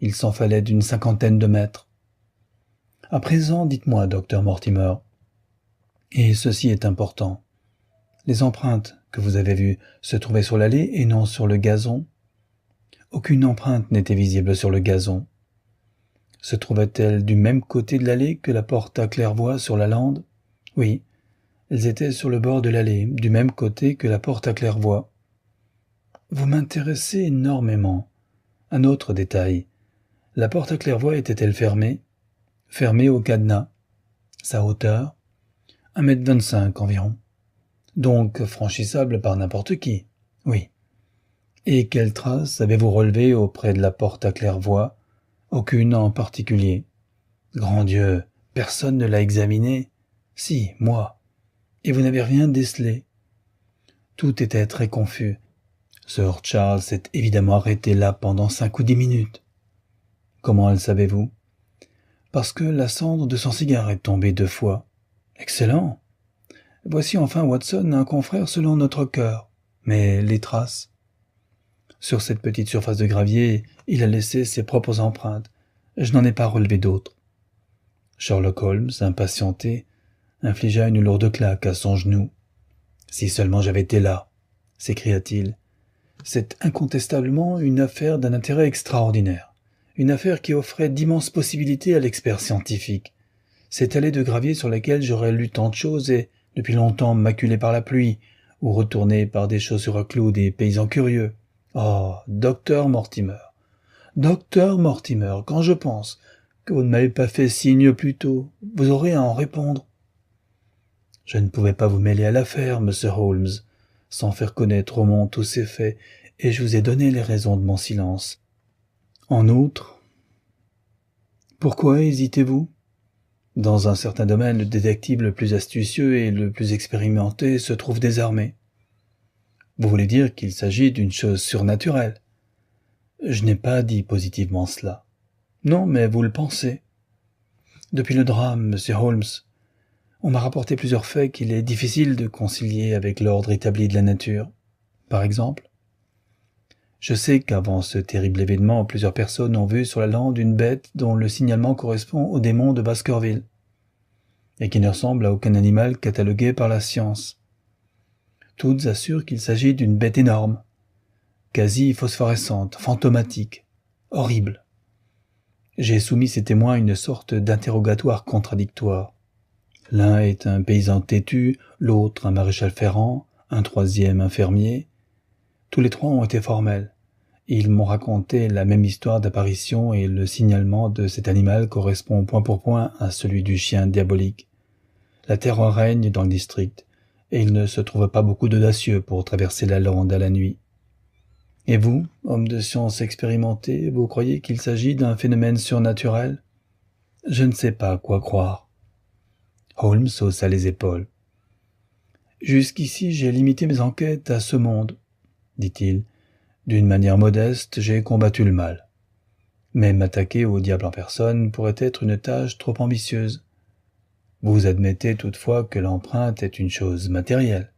il s'en fallait d'une 50aine de mètres. À présent, dites-moi, docteur Mortimer, et ceci est important, les empreintes que vous avez vues se trouvaient sur l'allée et non sur le gazon? Aucune empreinte n'était visible sur le gazon. Se trouvait-elle du même côté de l'allée que la porte à claire-voie sur la lande? Oui, elles étaient sur le bord de l'allée, du même côté que la porte à claire-voie. Vous m'intéressez énormément. Un autre détail. La porte à claire-voie était-elle fermée? Fermée au cadenas. Sa hauteur? 1,25 m environ. Donc franchissable par n'importe qui. Oui. Et quelles traces avez-vous relevées auprès de la porte à claire-voie? Aucune en particulier. Grand Dieu, personne ne l'a examinée? Si, moi. Et vous n'avez rien décelé? Tout était très confus. Sir Charles s'est évidemment arrêté là pendant 5 ou 10 minutes. Comment le savez-vous? Parce que la cendre de son cigare est tombée 2 fois. Excellent. Voici enfin, Watson, un confrère selon notre cœur. Mais les traces? Sur cette petite surface de gravier, il a laissé ses propres empreintes. Je n'en ai pas relevé d'autres. Sherlock Holmes, impatienté, infligea une lourde claque à son genou. « Si seulement j'avais été là !» s'écria-t-il. C'est incontestablement une affaire d'un intérêt extraordinaire. Une affaire qui offrait d'immenses possibilités à l'expert scientifique. Cette allée de gravier sur laquelle j'aurais lu tant de choses et, depuis longtemps maculée par la pluie, ou retournée par des chaussures à clous des paysans curieux. Oh, docteur Mortimer. Docteur Mortimer, quand je pense que vous ne m'avez pas fait signe plus tôt, vous aurez à en répondre. Je ne pouvais pas vous mêler à l'affaire, monsieur Holmes, sans faire connaître au monde tous ces faits, et je vous ai donné les raisons de mon silence. En outre, pourquoi hésitez-vous? Dans un certain domaine, le détective le plus astucieux et le plus expérimenté se trouve désarmé. Vous voulez dire qu'il s'agit d'une chose surnaturelle? Je n'ai pas dit positivement cela. Non, mais vous le pensez. Depuis le drame, monsieur Holmes, on m'a rapporté plusieurs faits qu'il est difficile de concilier avec l'ordre établi de la nature. Par exemple, je sais qu'avant ce terrible événement, plusieurs personnes ont vu sur la lande une bête dont le signalement correspond au démon de Baskerville, et qui ne ressemble à aucun animal catalogué par la science. Toutes assurent qu'il s'agit d'une bête énorme, quasi phosphorescente, fantomatique, horrible. J'ai soumis ces témoins à une sorte d'interrogatoire contradictoire. L'un est un paysan têtu, l'autre un maréchal ferrant, un troisième un fermier. Tous les trois ont été formels. Ils m'ont raconté la même histoire d'apparition et le signalement de cet animal correspond point pour point à celui du chien diabolique. La terreur règne dans le district, et il ne se trouve pas beaucoup d'audacieux pour traverser la lande à la nuit. Et vous, homme de science expérimenté, vous croyez qu'il s'agit d'un phénomène surnaturel? Je ne sais pas quoi croire. Holmes haussa les épaules. Jusqu'ici, j'ai limité mes enquêtes à ce monde, dit-il. D'une manière modeste, j'ai combattu le mal. Mais m'attaquer au diable en personne pourrait être une tâche trop ambitieuse. Vous admettez toutefois que l'empreinte est une chose matérielle.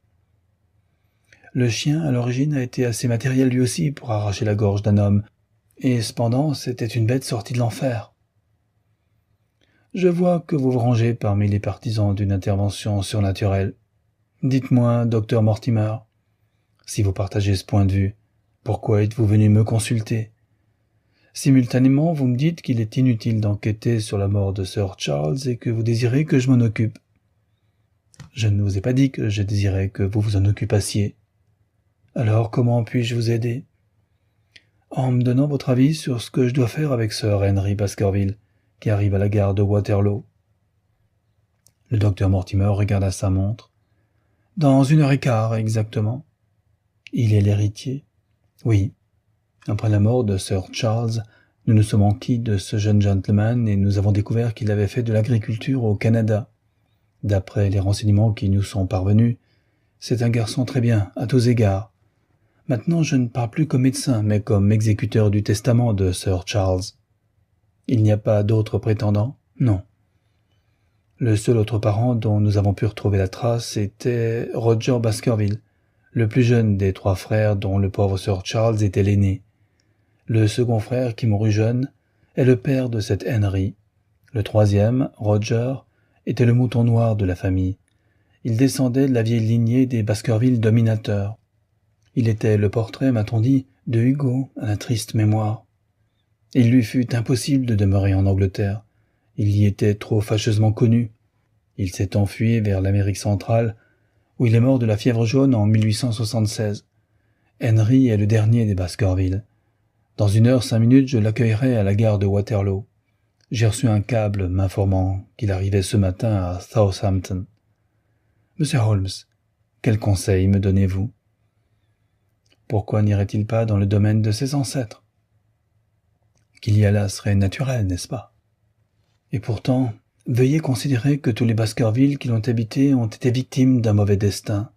Le chien, à l'origine, a été assez matériel lui aussi pour arracher la gorge d'un homme, et cependant, c'était une bête sortie de l'enfer. Je vois que vous vous rangez parmi les partisans d'une intervention surnaturelle. Dites-moi, docteur Mortimer, si vous partagez ce point de vue, pourquoi êtes-vous venu me consulter? Simultanément, vous me dites qu'il est inutile d'enquêter sur la mort de Sir Charles et que vous désirez que je m'en occupe. Je ne vous ai pas dit que je désirais que vous vous en occupassiez. Alors comment puis-je vous aider? En me donnant votre avis sur ce que je dois faire avec Sir Henry Baskerville, qui arrive à la gare de Waterloo. Le docteur Mortimer regarda sa montre. Dans 1h15, exactement. Il est l'héritier? Oui. Après la mort de Sir Charles, nous nous sommes enquis de ce jeune gentleman et nous avons découvert qu'il avait fait de l'agriculture au Canada. D'après les renseignements qui nous sont parvenus, c'est un garçon très bien, à tous égards. Maintenant, je ne parle plus comme médecin, mais comme exécuteur du testament de Sir Charles. Il n'y a pas d'autres prétendants? Non. Le seul autre parent dont nous avons pu retrouver la trace était Roger Baskerville, le plus jeune des 3 frères dont le pauvre Sir Charles était l'aîné. Le second frère, qui mourut jeune, est le père de cet Henry. Le troisième, Roger, était le mouton noir de la famille. Il descendait de la vieille lignée des Baskerville dominateurs. Il était le portrait, m'a-t-on dit, de Hugo, à la triste mémoire. Il lui fut impossible de demeurer en Angleterre. Il y était trop fâcheusement connu. Il s'est enfui vers l'Amérique centrale, où il est mort de la fièvre jaune en 1876. Henry est le dernier des Baskerville. Dans 1h05, je l'accueillerai à la gare de Waterloo. J'ai reçu un câble m'informant qu'il arrivait ce matin à Southampton. Monsieur Holmes, quel conseil me donnez-vous? Pourquoi n'irait-il pas dans le domaine de ses ancêtres? Qu'il y allât serait naturel, n'est-ce pas? Et pourtant, veuillez considérer que tous les Baskerville qui l'ont habité ont été victimes d'un mauvais destin.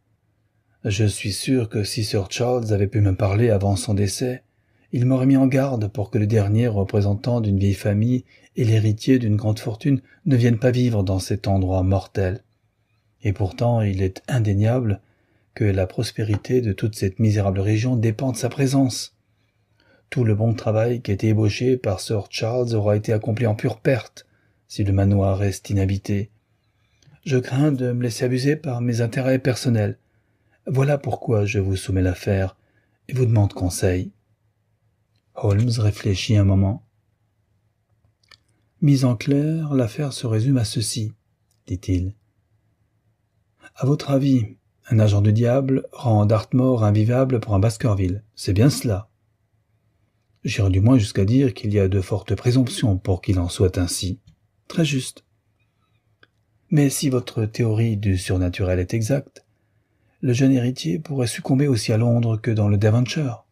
Je suis sûr que si Sir Charles avait pu me parler avant son décès, il m'aurait mis en garde pour que le dernier représentant d'une vieille famille et l'héritier d'une grande fortune ne viennent pas vivre dans cet endroit mortel. Et pourtant, il est indéniable que la prospérité de toute cette misérable région dépend de sa présence. Tout le bon travail qui a été ébauché par Sir Charles aura été accompli en pure perte si le manoir reste inhabité. Je crains de me laisser abuser par mes intérêts personnels. Voilà pourquoi je vous soumets l'affaire, et vous demande conseil. Holmes réfléchit un moment. Mise en clair, l'affaire se résume à ceci, dit-il. À votre avis, un agent du diable rend Dartmoor invivable pour un Baskerville, c'est bien cela. J'irai du moins jusqu'à dire qu'il y a de fortes présomptions pour qu'il en soit ainsi. Très juste. Mais si votre théorie du surnaturel est exacte, le jeune héritier pourrait succomber aussi à Londres que dans le Devonshire.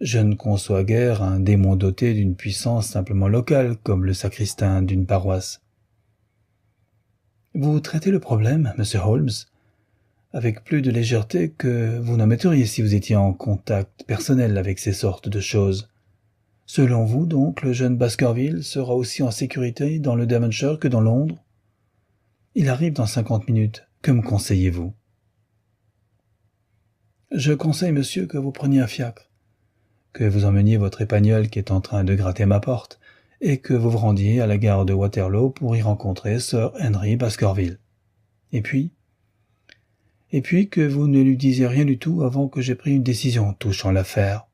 Je ne conçois guère un démon doté d'une puissance simplement locale, comme le sacristain d'une paroisse. Vous traitez le problème, monsieur Holmes, avec plus de légèreté que vous n'en metteriez si vous étiez en contact personnel avec ces sortes de choses. Selon vous, donc, le jeune Baskerville sera aussi en sécurité dans le Devonshire que dans Londres? Il arrive dans 50 minutes. Que me conseillez-vous? Je conseille, monsieur, que vous preniez un fiacre, que vous emmeniez votre épagnole qui est en train de gratter ma porte, et que vous vous rendiez à la gare de Waterloo pour y rencontrer Sir Henry Baskerville. Et puis que vous ne lui disiez rien du tout avant que j'aie pris une décision touchant l'affaire.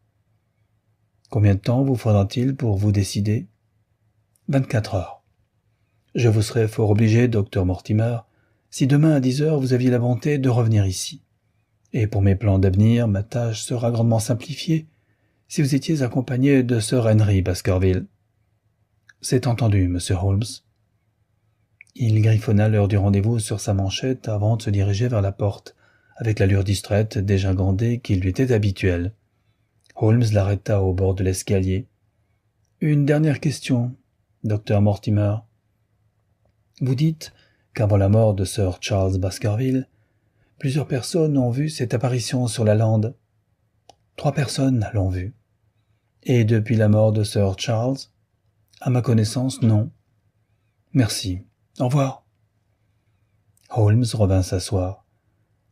Combien de temps vous faudra-t-il pour vous décider? 24 heures. Je vous serais fort obligé, docteur Mortimer, si demain à 10 heures vous aviez la bonté de revenir ici. Et pour mes plans d'avenir, ma tâche sera grandement simplifiée si vous étiez accompagné de Sir Henry Baskerville. C'est entendu, monsieur Holmes. Il griffonna l'heure du rendez-vous sur sa manchette avant de se diriger vers la porte, avec l'allure distraite, déjà gandée, qui lui était habituelle. Holmes l'arrêta au bord de l'escalier. « Une dernière question, docteur Mortimer. Vous dites qu'avant la mort de Sir Charles Baskerville, plusieurs personnes ont vu cette apparition sur la lande. 3 personnes l'ont vue. Et depuis la mort de Sir Charles? À ma connaissance, non. Merci. Au revoir. » Holmes revint s'asseoir.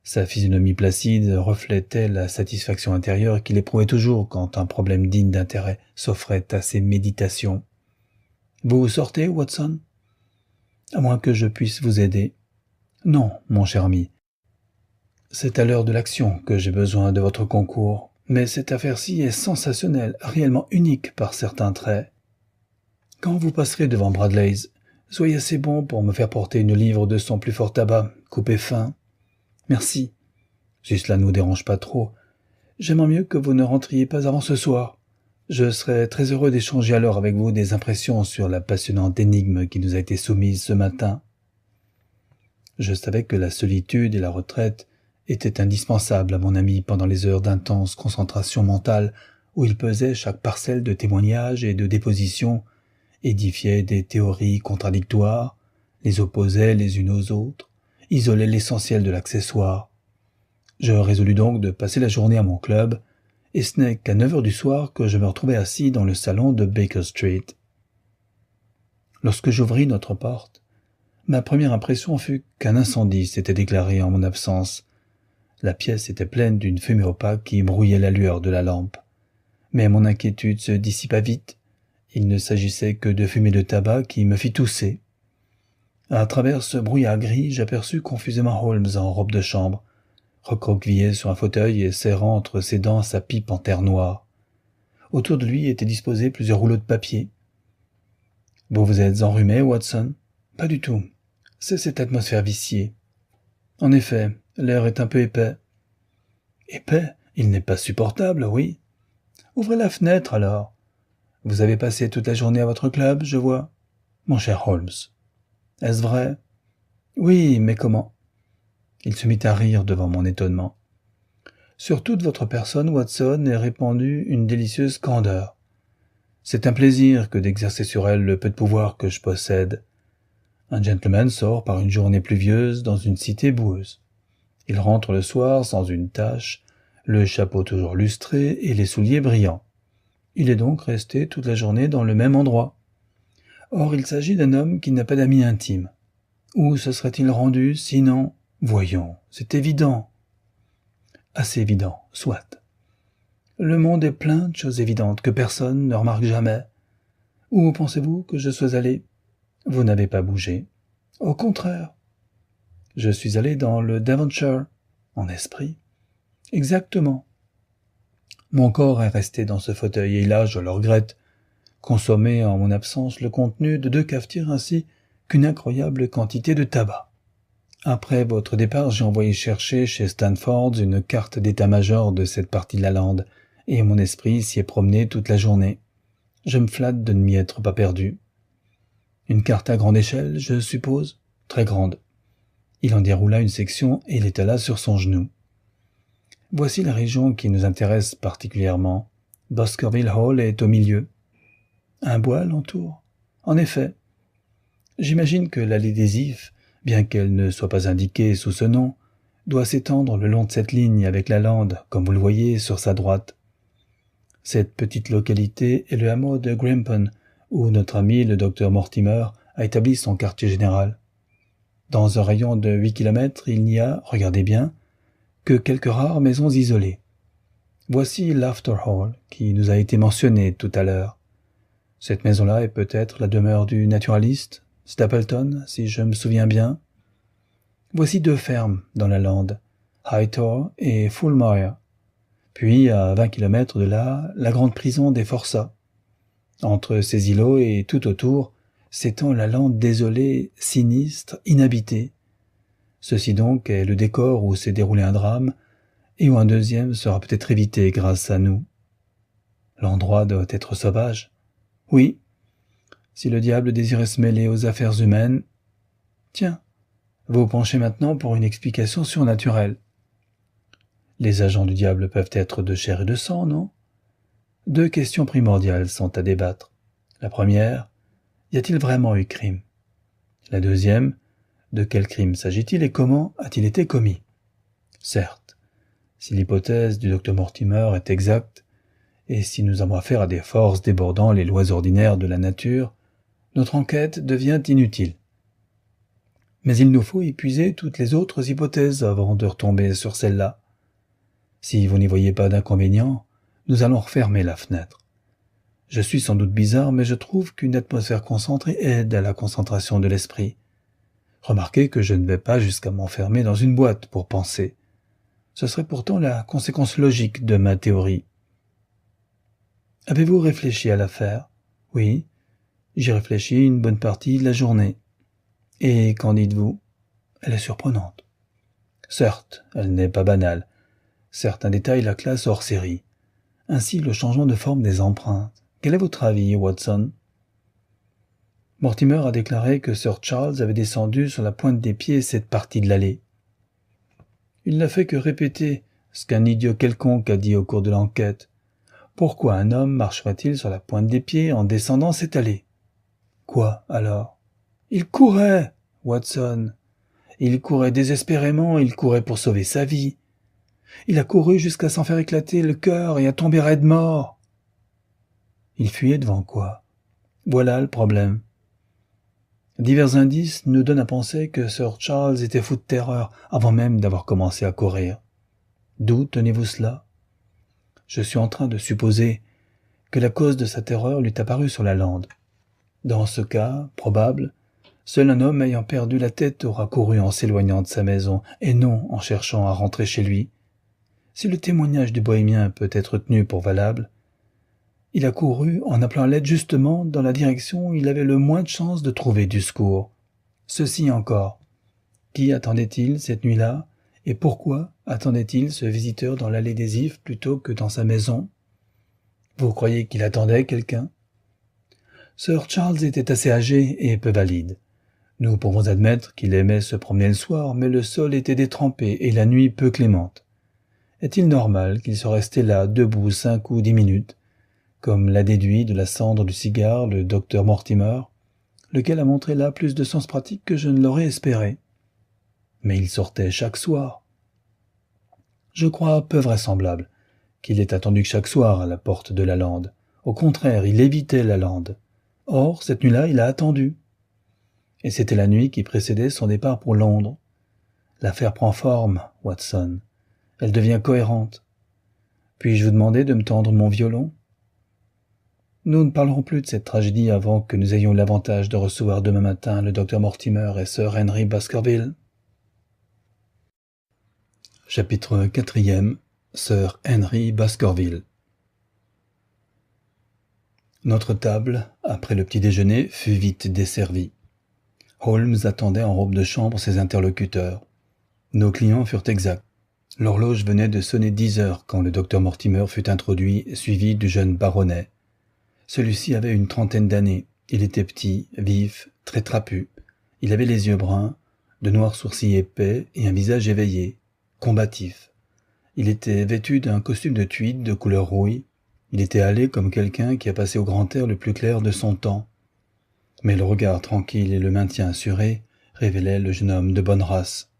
Sa physionomie placide reflétait la satisfaction intérieure qu'il éprouvait toujours quand un problème digne d'intérêt s'offrait à ses méditations. « Vous sortez, Watson? À moins que je puisse vous aider. »« Non, mon cher ami. C'est à l'heure de l'action que j'ai besoin de votre concours, mais cette affaire-ci est sensationnelle, réellement unique par certains traits. Quand vous passerez devant Bradley's, soyez assez bon pour me faire porter une livre de son plus fort tabac, coupé fin. Merci. Si cela ne vous dérange pas trop, j'aimerais mieux que vous ne rentriez pas avant ce soir. Je serais très heureux d'échanger alors avec vous des impressions sur la passionnante énigme qui nous a été soumise ce matin. Je savais que la solitude et la retraite étaient indispensables à mon ami pendant les heures d'intense concentration mentale où il pesait chaque parcelle de témoignages et de dépositions, édifiait des théories contradictoires, les opposait les unes aux autres, isolait l'essentiel de l'accessoire. Je résolus donc de passer la journée à mon club, et ce n'est qu'à 9 heures du soir que je me retrouvai assis dans le salon de Baker Street. Lorsque j'ouvris notre porte, ma première impression fut qu'un incendie s'était déclaré en mon absence. La pièce était pleine d'une fumée opaque qui brouillait la lueur de la lampe. Mais mon inquiétude se dissipa vite. Il ne s'agissait que de fumée de tabac qui me fit tousser. À travers ce brouillard gris, j'aperçus confusément Holmes en robe de chambre, recroquevillé sur un fauteuil et serrant entre ses dents sa pipe en terre noire. Autour de lui étaient disposés plusieurs rouleaux de papier. « Vous vous êtes enrhumé, Watson ?»« Pas du tout. C'est cette atmosphère viciée. »« En effet, l'air est un peu épais. »« Épais? Il n'est pas supportable, oui. »« Ouvrez la fenêtre, alors. Vous avez passé toute la journée à votre club, je vois. »« Mon cher Holmes. »« Est-ce vrai? »« Oui, mais comment ?» Il se mit à rire devant mon étonnement. « Sur toute votre personne, Watson, est répandue une délicieuse candeur. C'est un plaisir que d'exercer sur elle le peu de pouvoir que je possède. Un gentleman sort par une journée pluvieuse dans une cité boueuse. Il rentre le soir sans une tache, le chapeau toujours lustré et les souliers brillants. Il est donc resté toute la journée dans le même endroit. Or, il s'agit d'un homme qui n'a pas d'amis intimes. Où se serait-il rendu, sinon... Voyons, c'est évident. Assez évident, soit. Le monde est plein de choses évidentes que personne ne remarque jamais. Où pensez-vous que je sois allé? Vous n'avez pas bougé. Au contraire. Je suis allé dans le Devonshire, en esprit. Exactement. Mon corps est resté dans ce fauteuil et là, je le regrette, consommer en mon absence le contenu de 2 cafetières ainsi qu'une incroyable quantité de tabac. Après votre départ, j'ai envoyé chercher chez Stanford une carte d'état-major de cette partie de la lande, et mon esprit s'y est promené toute la journée. Je me flatte de ne m'y être pas perdu. Une carte à grande échelle, je suppose, très grande. Il en déroula une section et l'étala sur son genou. Voici la région qui nous intéresse particulièrement. Baskerville Hall est au milieu. Un bois l'entoure. En effet. J'imagine que l'allée des Ifs, bien qu'elle ne soit pas indiquée sous ce nom, doit s'étendre le long de cette ligne avec la lande, comme vous le voyez, sur sa droite. Cette petite localité est le hameau de Grimpen, où notre ami le docteur Mortimer a établi son quartier général. Dans un rayon de 8 kilomètres, il n'y a, regardez bien, que quelques rares maisons isolées. Voici l'After Hall, qui nous a été mentionné tout à l'heure. Cette maison-là est peut-être la demeure du naturaliste, Stapleton, si je me souviens bien. Voici 2 fermes dans la lande, Hightor et Fulmire. Puis, à 20 kilomètres de là, la grande prison des Forçats. Entre ces îlots et tout autour s'étend la lande désolée, sinistre, inhabitée. Ceci donc est le décor où s'est déroulé un drame et où un deuxième sera peut-être évité grâce à nous. L'endroit doit être sauvage. Oui, si le diable désirait se mêler aux affaires humaines. Tiens, vous penchez maintenant pour une explication surnaturelle. Les agents du diable peuvent être de chair et de sang, non? 2 questions primordiales sont à débattre. La première, y a-t-il vraiment eu crime? La deuxième, de quel crime s'agit-il et comment a-t-il été commis? Certes, si l'hypothèse du docteur Mortimer est exacte, et si nous avons affaire à des forces débordant les lois ordinaires de la nature, notre enquête devient inutile. Mais il nous faut épuiser toutes les autres hypothèses avant de retomber sur celle-là. Si vous n'y voyez pas d'inconvénient, nous allons refermer la fenêtre. Je suis sans doute bizarre, mais je trouve qu'une atmosphère concentrée aide à la concentration de l'esprit. Remarquez que je ne vais pas jusqu'à m'enfermer dans une boîte pour penser. Ce serait pourtant la conséquence logique de ma théorie. Avez-vous réfléchi à l'affaire? Oui, j'y réfléchis une bonne partie de la journée. Et qu'en dites-vous? Elle est surprenante. Certes, elle n'est pas banale. Certains détails la classent hors série. Ainsi le changement de forme des empreintes. Quel est votre avis, Watson? Mortimer a déclaré que Sir Charles avait descendu sur la pointe des pieds cette partie de l'allée. Il n'a fait que répéter ce qu'un idiot quelconque a dit au cours de l'enquête. Pourquoi un homme marcherait-il sur la pointe des pieds en descendant cette allée? Quoi, alors? Il courait, Watson. Il courait désespérément, il courait pour sauver sa vie. Il a couru jusqu'à s'en faire éclater le cœur et à tomber raide mort. Il fuyait devant quoi? Voilà le problème. Divers indices nous donnent à penser que Sir Charles était fou de terreur avant même d'avoir commencé à courir. D'où tenez-vous cela? Je suis en train de supposer que la cause de sa terreur lui est apparue sur la lande. Dans ce cas, probable, seul un homme ayant perdu la tête aura couru en s'éloignant de sa maison, et non en cherchant à rentrer chez lui. Si le témoignage du bohémien peut être tenu pour valable, il a couru en appelant à l'aide justement dans la direction où il avait le moins de chances de trouver du secours. Ceci encore. Qui attendait-il cette nuit-là, et pourquoi attendait-il ce visiteur dans l'allée des Ifs plutôt que dans sa maison? Vous croyez qu'il attendait quelqu'un? Sir Charles était assez âgé et peu valide. Nous pouvons admettre qu'il aimait se promener le soir, mais le sol était détrempé et la nuit peu clémente. Est-il normal qu'il soit resté là, debout 5 ou 10 minutes, comme l'a déduit de la cendre du cigare le docteur Mortimer, lequel a montré là plus de sens pratique que je ne l'aurais espéré? Mais il sortait chaque soir. Je crois peu vraisemblable qu'il ait attendu chaque soir à la porte de la lande. Au contraire, il évitait la lande. Or, cette nuit-là, il a attendu. Et c'était la nuit qui précédait son départ pour Londres. L'affaire prend forme, Watson. Elle devient cohérente. Puis-je vous demander de me tendre mon violon? Nous ne parlerons plus de cette tragédie avant que nous ayons l'avantage de recevoir demain matin le docteur Mortimer et Sir Henry Baskerville. Chapitre 4. Sir Henry Baskerville. Notre table, après le petit déjeuner, fut vite desservie. Holmes attendait en robe de chambre ses interlocuteurs. Nos clients furent exacts. L'horloge venait de sonner 10 heures quand le docteur Mortimer fut introduit, suivi du jeune baronnet. Celui-ci avait une trentaine d'années. Il était petit, vif, très trapu. Il avait les yeux bruns, de noirs sourcils épais et un visage éveillé, combatif. Il était vêtu d'un costume de tweed de couleur rouille. Il était hâlé comme quelqu'un qui a passé au grand air le plus clair de son temps. Mais le regard tranquille et le maintien assuré révélaient le jeune homme de bonne race.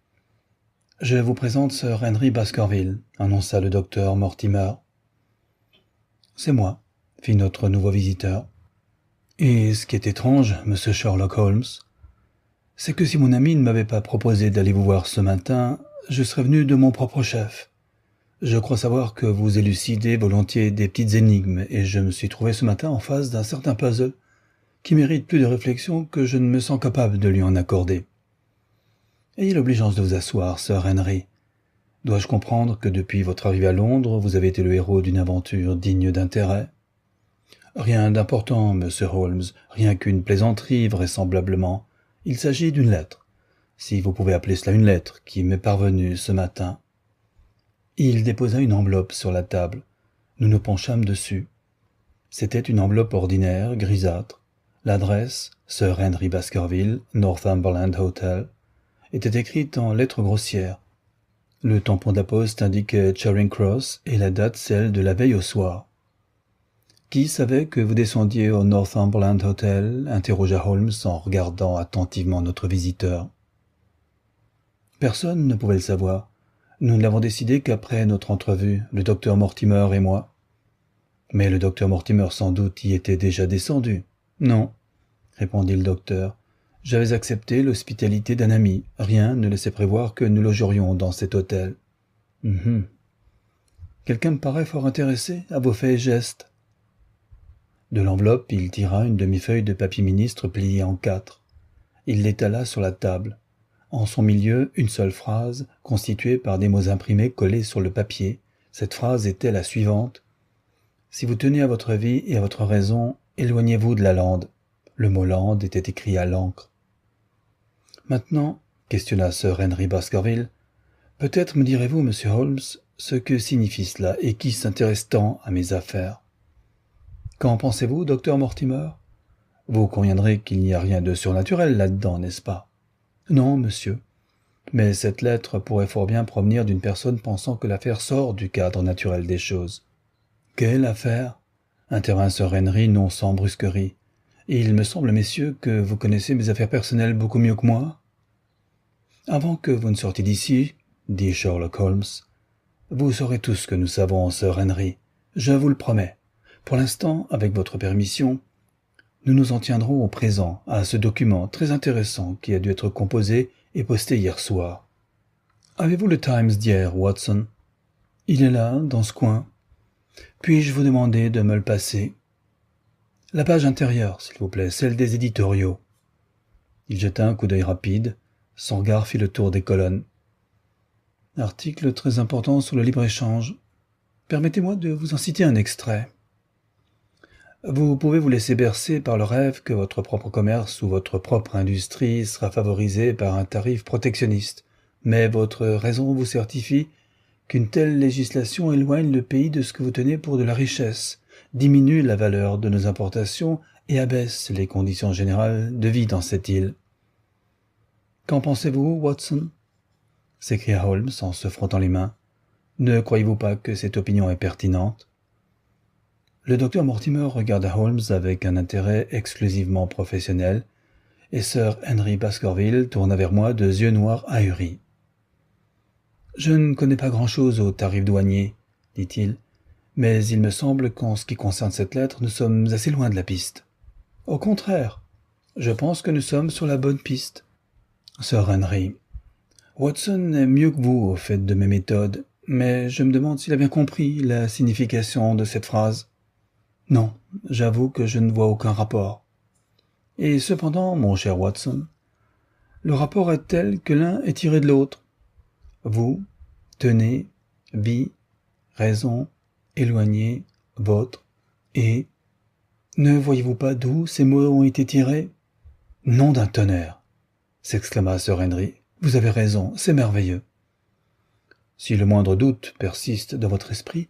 « Je vous présente Sir Henry Baskerville », annonça le docteur Mortimer. « C'est moi », fit notre nouveau visiteur. « Et ce qui est étrange, monsieur Sherlock Holmes, c'est que si mon ami ne m'avait pas proposé d'aller vous voir ce matin, je serais venu de mon propre chef. Je crois savoir que vous élucidez volontiers des petites énigmes, et je me suis trouvé ce matin en face d'un certain puzzle qui mérite plus de réflexion que je ne me sens capable de lui en accorder. Ayez l'obligeance de vous asseoir, Sir Henry. Dois-je comprendre que depuis votre arrivée à Londres, vous avez été le héros d'une aventure digne d'intérêt ? Rien d'important, monsieur Holmes, rien qu'une plaisanterie, vraisemblablement. Il s'agit d'une lettre, si vous pouvez appeler cela une lettre, qui m'est parvenue ce matin. Il déposa une enveloppe sur la table. Nous nous penchâmes dessus. C'était une enveloppe ordinaire, grisâtre. L'adresse, Sir Henry Baskerville, Northumberland Hotel, était écrite en lettres grossières. Le tampon de la poste indiquait Charing Cross et la date celle de la veille au soir. « Qui savait que vous descendiez au Northumberland Hotel ?» interrogea Holmes en regardant attentivement notre visiteur. Personne ne pouvait le savoir. Nous ne l'avons décidé qu'après notre entrevue, le docteur Mortimer et moi. Mais le docteur Mortimer sans doute y était déjà descendu. Non, répondit le docteur. J'avais accepté l'hospitalité d'un ami. Rien ne laissait prévoir que nous logerions dans cet hôtel. Quelqu'un me paraît fort intéressé à vos faits et gestes. De l'enveloppe, il tira une demi-feuille de papier ministre pliée en 4. Il l'étala sur la table. En son milieu, une seule phrase, constituée par des mots imprimés collés sur le papier. Cette phrase était la suivante. « Si vous tenez à votre vie et à votre raison, éloignez-vous de la lande. » Le mot lande était écrit à l'encre. Maintenant, questionna Sir Henry Baskerville, peut-être me direz-vous, monsieur Holmes, ce que signifie cela et qui s'intéresse tant à mes affaires. Qu'en pensez-vous, docteur Mortimer? Vous conviendrez qu'il n'y a rien de surnaturel là-dedans, n'est-ce pas? Non, monsieur. Mais cette lettre pourrait fort bien provenir d'une personne pensant que l'affaire sort du cadre naturel des choses. Quelle affaire? Intervint Sir Henry, non sans brusquerie. Il me semble, messieurs, que vous connaissez mes affaires personnelles beaucoup mieux que moi. Avant que vous ne sortiez d'ici, dit Sherlock Holmes, vous saurez tout ce que nous savons, Sir Henry. Je vous le promets. Pour l'instant, avec votre permission, nous nous en tiendrons au présent à ce document très intéressant qui a dû être composé et posté hier soir. Avez-vous le Times d'hier, Watson? Il est là, dans ce coin. Puis-je vous demander de me le passer? La page intérieure, s'il vous plaît, celle des éditoriaux. Il jeta un coup d'œil rapide, son regard fit le tour des colonnes. Article très important sur le libre-échange. Permettez-moi de vous en citer un extrait. Vous pouvez vous laisser bercer par le rêve que votre propre commerce ou votre propre industrie sera favorisée par un tarif protectionniste, mais votre raison vous certifie qu'une telle législation éloigne le pays de ce que vous tenez pour de la richesse, diminue la valeur de nos importations et abaisse les conditions générales de vie dans cette île. Qu'en pensez-vous, Watson? S'écria Holmes en se frottant les mains. Ne croyez-vous pas que cette opinion est pertinente? Le docteur Mortimer regarda Holmes avec un intérêt exclusivement professionnel, et Sir Henry Baskerville tourna vers moi 2 yeux noirs ahuris. « Je ne connais pas grand-chose aux tarifs douaniers, dit-il, mais il me semble qu'en ce qui concerne cette lettre, nous sommes assez loin de la piste. Au contraire, je pense que nous sommes sur la bonne piste. Sir Henry, Watson est mieux que vous au fait de mes méthodes, mais je me demande s'il a bien compris la signification de cette phrase. Non, j'avoue que je ne vois aucun rapport. Et cependant, mon cher Watson, le rapport est tel que l'un est tiré de l'autre. Vous, tenez, vie, raison, éloigné, votre, et Ne voyez-vous pas d'où ces mots ont été tirés? Nom d'un tonnerre, s'exclama Sir Henry. Vous avez raison, c'est merveilleux. Si le moindre doute persiste dans votre esprit,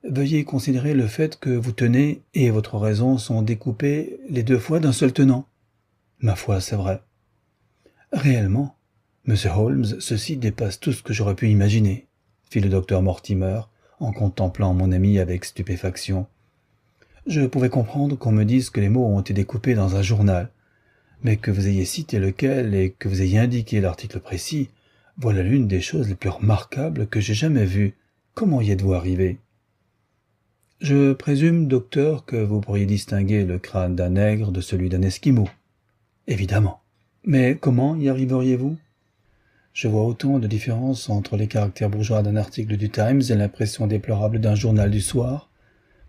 veuillez considérer le fait que vous tenez et votre raison sont découpées les deux fois d'un seul tenant. Ma foi, c'est vrai. Réellement, Monsieur Holmes, ceci dépasse tout ce que j'aurais pu imaginer, fit le docteur Mortimer, en contemplant mon ami avec stupéfaction. Je pouvais comprendre qu'on me dise que les mots ont été découpés dans un journal, mais que vous ayez cité lequel et que vous ayez indiqué l'article précis, voilà l'une des choses les plus remarquables que j'ai jamais vues. Comment y êtes-vous arrivé? Je présume, docteur, que vous pourriez distinguer le crâne d'un nègre de celui d'un esquimau. Évidemment. Mais comment y arriveriez-vous? Je vois autant de différence entre les caractères bourgeois d'un article du Times et l'impression déplorable d'un journal du soir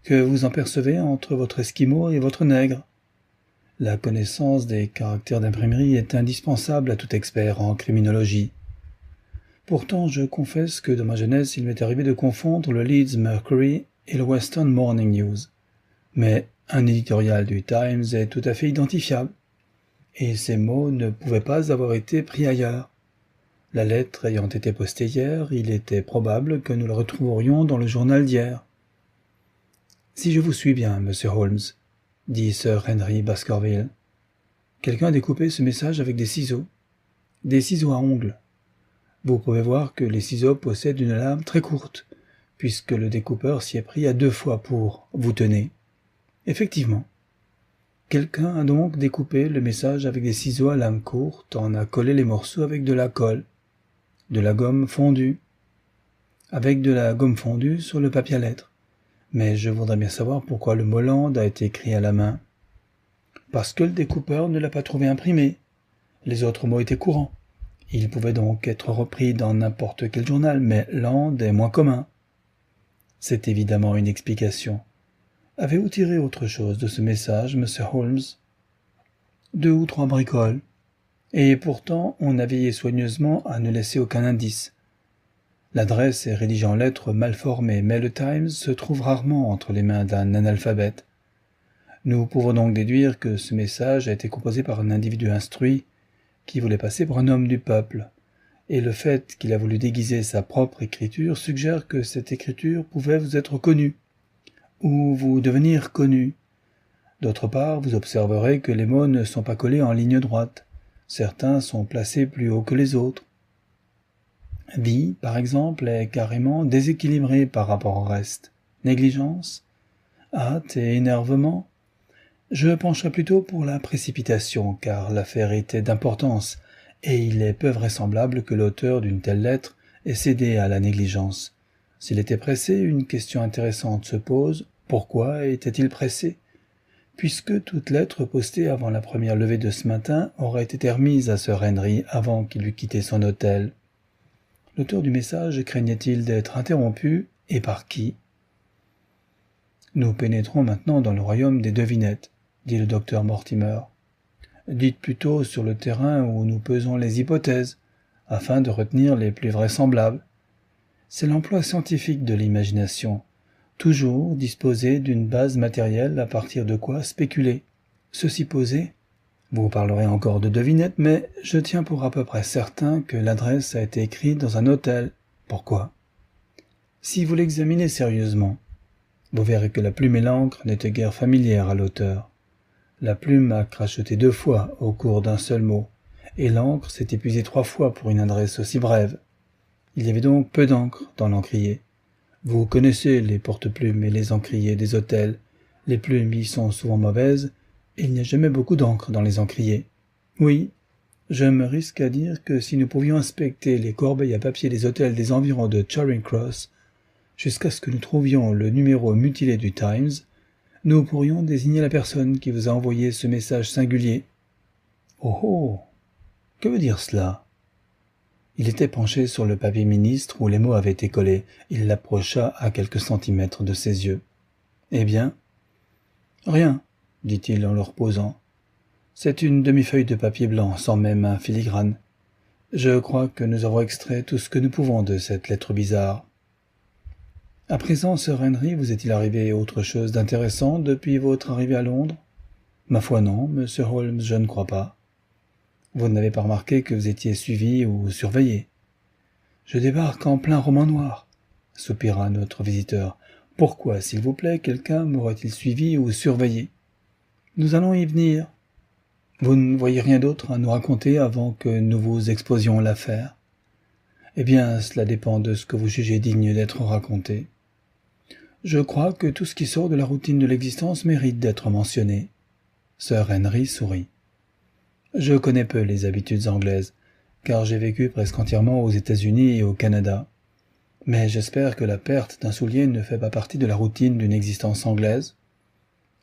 que vous en percevez entre votre esquimau et votre nègre. La connaissance des caractères d'imprimerie est indispensable à tout expert en criminologie. Pourtant, je confesse que dans ma jeunesse, il m'est arrivé de confondre le Leeds Mercury et le Western Morning News. Mais un éditorial du Times est tout à fait identifiable, et ces mots ne pouvaient pas avoir été pris ailleurs. La lettre ayant été postée hier, il était probable que nous la retrouverions dans le journal d'hier. Si je vous suis bien, monsieur Holmes, dit Sir Henry Baskerville, quelqu'un a découpé ce message avec des ciseaux à ongles. Vous pouvez voir que les ciseaux possèdent une lame très courte, puisque le découpeur s'y est pris à 2 fois pour, vous tenez. Effectivement. Quelqu'un a donc découpé le message avec des ciseaux à lame courte, en a collé les morceaux avec de la colle, de la gomme fondue, sur le papier à lettres. Mais je voudrais bien savoir pourquoi le mot Land a été écrit à la main. Parce que le découpeur ne l'a pas trouvé imprimé. Les autres mots étaient courants. Ils pouvaient donc être repris dans n'importe quel journal, mais Land est moins commun. C'est évidemment une explication. Avez-vous tiré autre chose de ce message, monsieur Holmes? 2 ou 3 bricoles. Et pourtant, on a veillé soigneusement à ne laisser aucun indice. L'adresse est rédigée en lettres mal formées, mais le Times se trouve rarement entre les mains d'un analphabète. Nous pouvons donc déduire que ce message a été composé par un individu instruit qui voulait passer pour un homme du peuple, et le fait qu'il a voulu déguiser sa propre écriture suggère que cette écriture pouvait vous être connue, ou vous devenir connu. D'autre part, vous observerez que les mots ne sont pas collés en ligne droite. Certains sont placés plus haut que les autres. Vie, par exemple, est carrément déséquilibrée par rapport au reste. Négligence, hâte et énervement. Je pencherai plutôt pour la précipitation, car l'affaire était d'importance, et il est peu vraisemblable que l'auteur d'une telle lettre ait cédé à la négligence. S'il était pressé, une question intéressante se pose. Pourquoi était-il pressé? Puisque toute lettre postée avant la première levée de ce matin aurait été remise à Sir Henry avant qu'il eût quitté son hôtel. L'auteur du message craignait-il d'être interrompu, et par qui? Nous pénétrons maintenant dans le royaume des devinettes, dit le docteur Mortimer. Dites plutôt sur le terrain où nous pesons les hypothèses, afin de retenir les plus vraisemblables. C'est l'emploi scientifique de l'imagination, toujours disposer d'une base matérielle à partir de quoi spéculer. Ceci posé, vous parlerez encore de devinettes, mais je tiens pour à peu près certain que l'adresse a été écrite dans un hôtel. Pourquoi? Si vous l'examinez sérieusement, vous verrez que la plume et l'encre n'étaient guère familières à l'auteur. La plume a cracheté 2 fois au cours d'un seul mot, et l'encre s'est épuisée 3 fois pour une adresse aussi brève. Il y avait donc peu d'encre dans l'encrier. Vous connaissez les porte-plumes et les encriers des hôtels. Les plumes y sont souvent mauvaises, et il n'y a jamais beaucoup d'encre dans les encriers. Oui, je me risque à dire que si nous pouvions inspecter les corbeilles à papier des hôtels des environs de Charing Cross, jusqu'à ce que nous trouvions le numéro mutilé du Times, nous pourrions désigner la personne qui vous a envoyé ce message singulier. Oh oh! Que veut dire cela? Il était penché sur le papier ministre où les mots avaient été collés. Il l'approcha à quelques centimètres de ses yeux. Eh bien? Rien, dit-il en le reposant. C'est une demi-feuille de papier blanc, sans même un filigrane. Je crois que nous avons extrait tout ce que nous pouvons de cette lettre bizarre. À présent, Sir Henry, vous est-il arrivé autre chose d'intéressant depuis votre arrivée à Londres? Ma foi non, monsieur Holmes, je ne crois pas. Vous n'avez pas remarqué que vous étiez suivi ou surveillé? Je débarque en plein roman noir, soupira notre visiteur. Pourquoi, s'il vous plaît, quelqu'un m'aurait-il suivi ou surveillé? Nous allons y venir. Vous ne voyez rien d'autre à nous raconter avant que nous vous exposions l'affaire? Eh bien, cela dépend de ce que vous jugez digne d'être raconté. Je crois que tout ce qui sort de la routine de l'existence mérite d'être mentionné. Sir Henry sourit. Je connais peu les habitudes anglaises, car j'ai vécu presque entièrement aux États-Unis et au Canada. Mais j'espère que la perte d'un soulier ne fait pas partie de la routine d'une existence anglaise.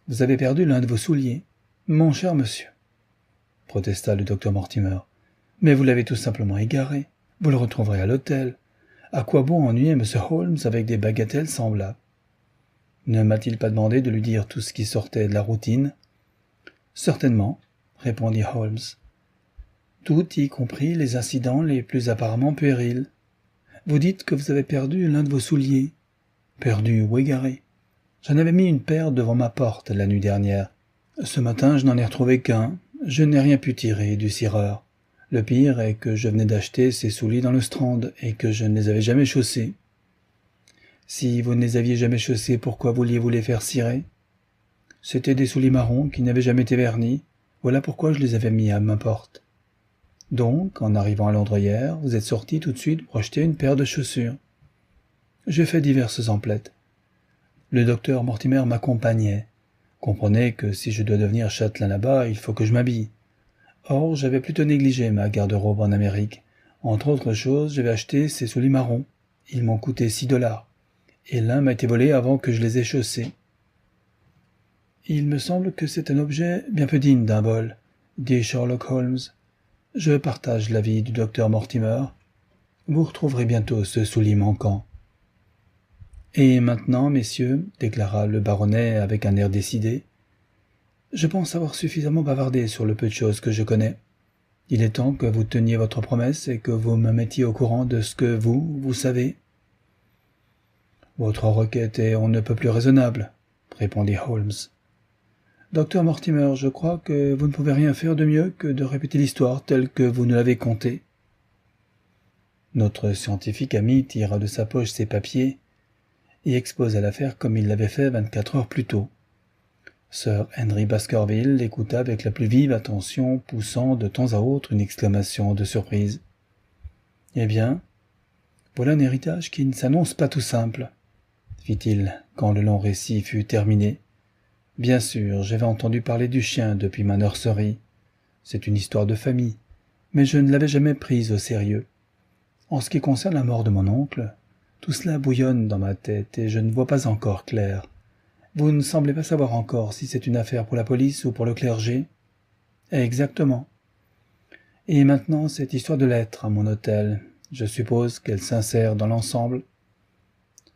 Vous avez perdu l'un de vos souliers, mon cher monsieur, protesta le docteur Mortimer. Mais vous l'avez tout simplement égaré. Vous le retrouverez à l'hôtel. À quoi bon ennuyer M. Holmes avec des bagatelles semblables? Ne m'a-t-il pas demandé de lui dire tout ce qui sortait de la routine? Certainement, répondit Holmes. Tout y compris les incidents les plus apparemment puérils. Vous dites que vous avez perdu l'un de vos souliers. Perdu ou égaré? J'en avais mis une paire devant ma porte la nuit dernière. Ce matin, je n'en ai retrouvé qu'un. Je n'ai rien pu tirer du cireur. Le pire est que je venais d'acheter ces souliers dans le Strand et que je ne les avais jamais chaussés. Si vous ne les aviez jamais chaussés, pourquoi vouliez-vous les faire cirer? C'étaient des souliers marrons qui n'avaient jamais été vernis. Voilà pourquoi je les avais mis à ma porte. Donc, en arrivant à Londres hier, vous êtes sorti tout de suite pour acheter une paire de chaussures. J'ai fait diverses emplettes. Le docteur Mortimer m'accompagnait. Comprenez que si je dois devenir châtelain là-bas, il faut que je m'habille. Or, j'avais plutôt négligé ma garde-robe en Amérique. Entre autres choses, j'avais acheté ces souliers marrons. Ils m'ont coûté $6. Et l'un m'a été volé avant que je les aie chaussés. Il me semble que c'est un objet bien peu digne d'un vol, dit Sherlock Holmes. Je partage l'avis du docteur Mortimer. Vous retrouverez bientôt ce soulier manquant. Et maintenant, messieurs, déclara le baronnet avec un air décidé, je pense avoir suffisamment bavardé sur le peu de choses que je connais. Il est temps que vous teniez votre promesse et que vous me mettiez au courant de ce que vous savez. Votre requête est on ne peut plus raisonnable, répondit Holmes. Docteur Mortimer, je crois que vous ne pouvez rien faire de mieux que de répéter l'histoire telle que vous nous l'avez contée. Notre scientifique ami tira de sa poche ses papiers et exposa l'affaire comme il l'avait fait 24 heures plus tôt. Sir Henry Baskerville l'écouta avec la plus vive attention, poussant de temps à autre une exclamation de surprise. « Eh bien, voilà un héritage qui ne s'annonce pas tout simple, » fit-il, quand le long récit fut terminé. « Bien sûr, j'avais entendu parler du chien depuis ma nurserie. C'est une histoire de famille, mais je ne l'avais jamais prise au sérieux. En ce qui concerne la mort de mon oncle, tout cela bouillonne dans ma tête et je ne vois pas encore clair. Vous ne semblez pas savoir encore si c'est une affaire pour la police ou pour le clergé? Exactement. Et maintenant, cette histoire de lettre à mon hôtel, je suppose qu'elle s'insère dans l'ensemble?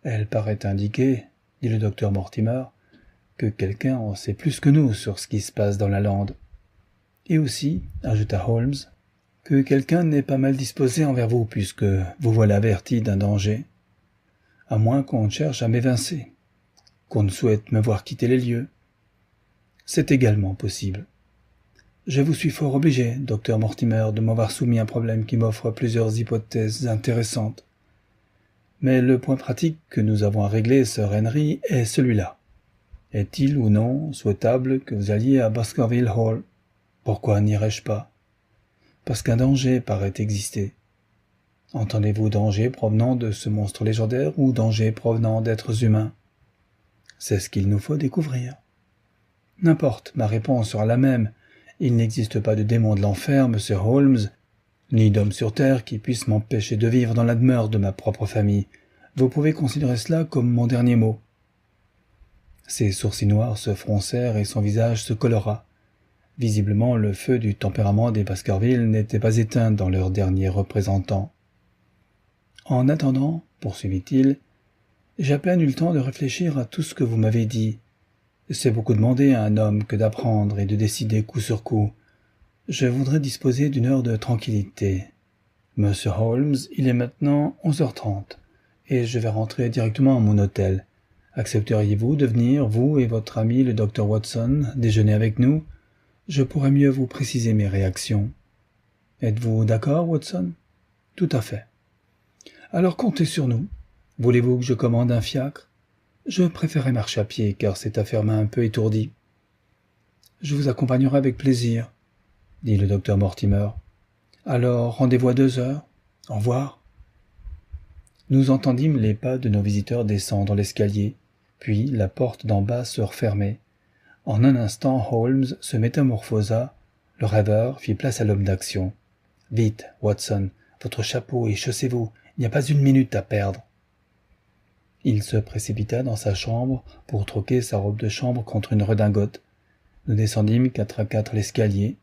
Elle paraît indiquer, dit le docteur Mortimer, que quelqu'un en sait plus que nous sur ce qui se passe dans la lande. Et aussi, ajouta Holmes, que quelqu'un n'est pas mal disposé envers vous puisque vous voilà averti d'un danger. À moins qu'on cherche à m'évincer, qu'on ne souhaite me voir quitter les lieux. C'est également possible. Je vous suis fort obligé, docteur Mortimer, de m'avoir soumis un problème qui m'offre plusieurs hypothèses intéressantes. Mais le point pratique que nous avons à régler, Sir Henry, est celui-là. Est-il ou non souhaitable que vous alliez à Baskerville Hall? Pourquoi n'irais-je pas? Parce qu'un danger paraît exister. Entendez-vous danger provenant de ce monstre légendaire ou danger provenant d'êtres humains? C'est ce qu'il nous faut découvrir. N'importe, ma réponse sera la même. Il n'existe pas de démon de l'enfer, monsieur Holmes, ni d'homme sur terre qui puisse m'empêcher de vivre dans la demeure de ma propre famille. Vous pouvez considérer cela comme mon dernier mot. Ses sourcils noirs se froncèrent et son visage se colora. Visiblement, le feu du tempérament des Baskerville n'était pas éteint dans leur dernier représentant. En attendant, poursuivit-il, j'ai à peine eu le temps de réfléchir à tout ce que vous m'avez dit. C'est beaucoup demander à un homme que d'apprendre et de décider coup sur coup. Je voudrais disposer d'une heure de tranquillité. Monsieur Holmes, il est maintenant 11h30. et je vais rentrer directement à mon hôtel. Accepteriez-vous de venir, vous et votre ami le Dr Watson, déjeuner avec nous? Je pourrais mieux vous préciser mes réactions. Êtes-vous d'accord, Watson? Tout à fait. Alors comptez sur nous. Voulez-vous que je commande un fiacre? Je préférais marcher à pied, car cette affaire m'a un peu étourdi. Je vous accompagnerai avec plaisir, dit le docteur Mortimer. Alors, rendez-vous à 2 heures. Au revoir. Nous entendîmes les pas de nos visiteurs descendre l'escalier, puis la porte d'en bas se refermer. En un instant, Holmes se métamorphosa, le rêveur fit place à l'homme d'action. « Vite, Watson, votre chapeau et chaussez-vous, il n'y a pas une minute à perdre. » Il se précipita dans sa chambre pour troquer sa robe de chambre contre une redingote. Nous descendîmes 4 l'escalier.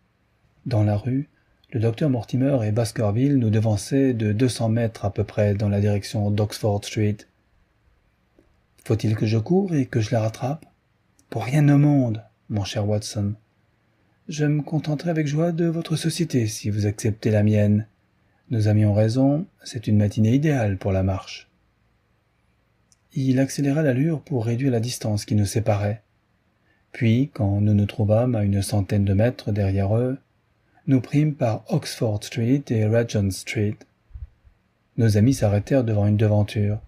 Dans la rue, le docteur Mortimer et Baskerville nous devançaient de 200 mètres à peu près dans la direction d'Oxford Street. « Faut-il que je coure et que je la rattrape ?»« Pour rien au monde, mon cher Watson. Je me contenterai avec joie de votre société si vous acceptez la mienne. Nos amis ont raison, c'est une matinée idéale pour la marche. » Il accéléra l'allure pour réduire la distance qui nous séparait. Puis, quand nous nous trouvâmes à une centaine de mètres derrière eux, nous prîmes par Oxford Street et Regent Street. Nos amis s'arrêtèrent devant une devanture.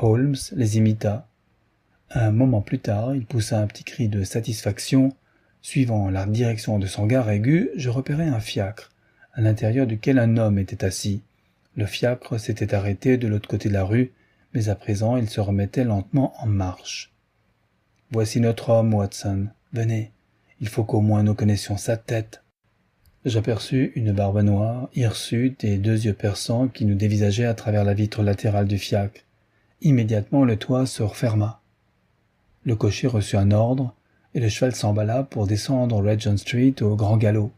Holmes les imita. Un moment plus tard, il poussa un petit cri de satisfaction. Suivant la direction de son gare aigu, je repérai un fiacre, à l'intérieur duquel un homme était assis. Le fiacre s'était arrêté de l'autre côté de la rue, mais à présent il se remettait lentement en marche. « Voici notre homme, Watson. Venez, il faut qu'au moins nous connaissions sa tête. » J'aperçus une barbe noire, hirsute et 2 yeux perçants qui nous dévisageaient à travers la vitre latérale du fiacre. Immédiatement le toit se referma. Le cocher reçut un ordre, et le cheval s'emballa pour descendre Regent Street au grand galop.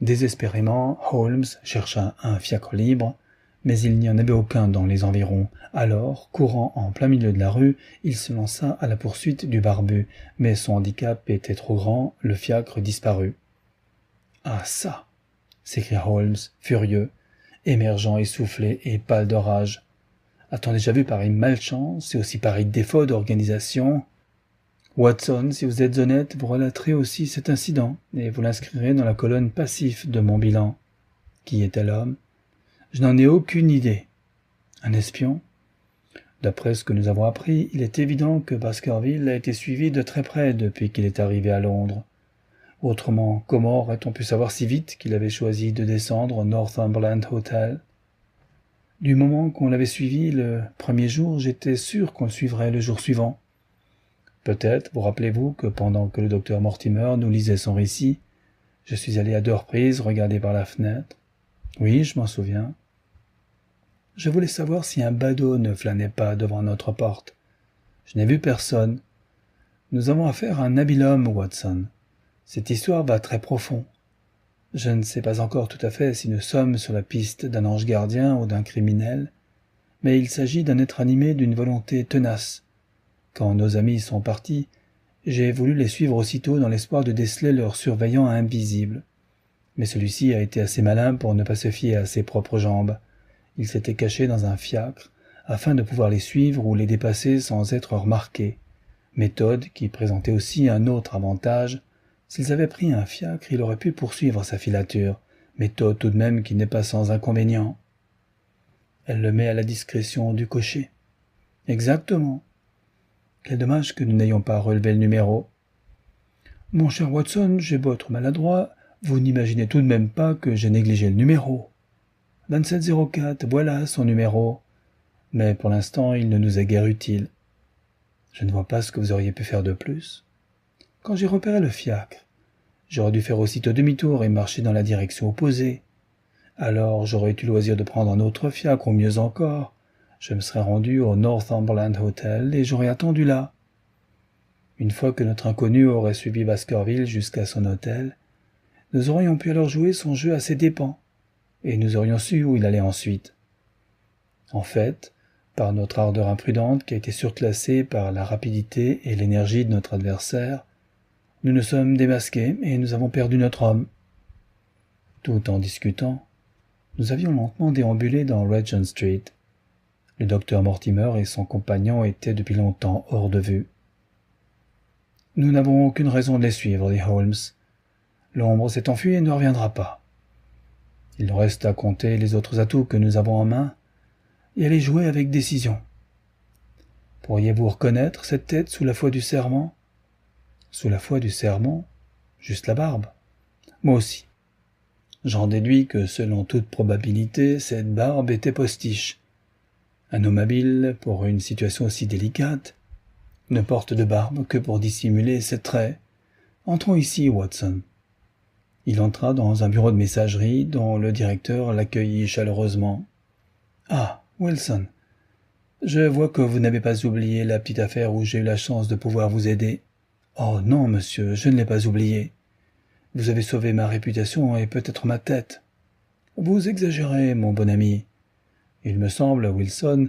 Désespérément, Holmes chercha un fiacre libre, mais il n'y en avait aucun dans les environs. Alors, courant en plein milieu de la rue, il se lança à la poursuite du barbu, mais son handicap était trop grand, le fiacre disparut. « Ah ça !» s'écria Holmes, furieux, émergeant essoufflé et pâle de rage. « A-t-on déjà vu pareille malchance et aussi pareil défaut d'organisation ? Watson, si vous êtes honnête, vous relaterez aussi cet incident, et vous l'inscrirez dans la colonne passif de mon bilan. Qui était l'homme ? Je n'en ai aucune idée. Un espion ? D'après ce que nous avons appris, il est évident que Baskerville a été suivi de très près depuis qu'il est arrivé à Londres. Autrement, comment aurait-on pu savoir si vite qu'il avait choisi de descendre au Northumberland Hotel ? Du moment qu'on l'avait suivi le premier jour, j'étais sûr qu'on le suivrait le jour suivant. Peut-être vous rappelez-vous que pendant que le docteur Mortimer nous lisait son récit, je suis allé à 2 reprises regarder par la fenêtre. Oui, je m'en souviens. Je voulais savoir si un badaud ne flânait pas devant notre porte. Je n'ai vu personne. Nous avons affaire à un habile homme, Watson. Cette histoire va très profond. Je ne sais pas encore tout à fait si nous sommes sur la piste d'un ange gardien ou d'un criminel, mais il s'agit d'un être animé d'une volonté tenace. Quand nos amis sont partis, j'ai voulu les suivre aussitôt dans l'espoir de déceler leur surveillant invisible. Mais celui-ci a été assez malin pour ne pas se fier à ses propres jambes. Il s'était caché dans un fiacre, afin de pouvoir les suivre ou les dépasser sans être remarqués. Méthode qui présentait aussi un autre avantage. S'ils avaient pris un fiacre, il aurait pu poursuivre sa filature. Méthode tout de même qui n'est pas sans inconvénient. Elle le met à la discrétion du cocher. Exactement. Quel dommage que nous n'ayons pas relevé le numéro. Mon cher Watson, j'ai beau être maladroit, vous n'imaginez tout de même pas que j'ai négligé le numéro. 2704, voilà son numéro. Mais pour l'instant, il ne nous est guère utile. Je ne vois pas ce que vous auriez pu faire de plus. Quand j'ai repéré le fiacre, j'aurais dû faire aussitôt demi-tour et marcher dans la direction opposée. Alors j'aurais eu loisir de prendre un autre fiacre, ou mieux encore, je me serais rendu au Northumberland Hotel et j'aurais attendu là. Une fois que notre inconnu aurait suivi Baskerville jusqu'à son hôtel, nous aurions pu alors jouer son jeu à ses dépens, et nous aurions su où il allait ensuite. En fait, par notre ardeur imprudente qui a été surclassée par la rapidité et l'énergie de notre adversaire, nous nous sommes démasqués et nous avons perdu notre homme. Tout en discutant, nous avions lentement déambulé dans Regent Street. Le docteur Mortimer et son compagnon étaient depuis longtemps hors de vue. « Nous n'avons aucune raison de les suivre, dit Holmes. L'ombre s'est enfuie et ne reviendra pas. Il nous reste à compter les autres atouts que nous avons en main et à les jouer avec décision. Pourriez-vous reconnaître cette tête sous la foi du serment ? Sous la foi du serment, juste la barbe. Moi aussi. J'en déduis que, selon toute probabilité, cette barbe était postiche. Un homme habile, pour une situation aussi délicate, ne porte de barbe que pour dissimuler ses traits. Entrons ici, Watson. » Il entra dans un bureau de messagerie dont le directeur l'accueillit chaleureusement. « Ah, Wilson, je vois que vous n'avez pas oublié la petite affaire où j'ai eu la chance de pouvoir vous aider. »« Oh non, monsieur, je ne l'ai pas oublié. Vous avez sauvé ma réputation et peut-être ma tête. »« Vous exagérez, mon bon ami. Il me semble, Wilson,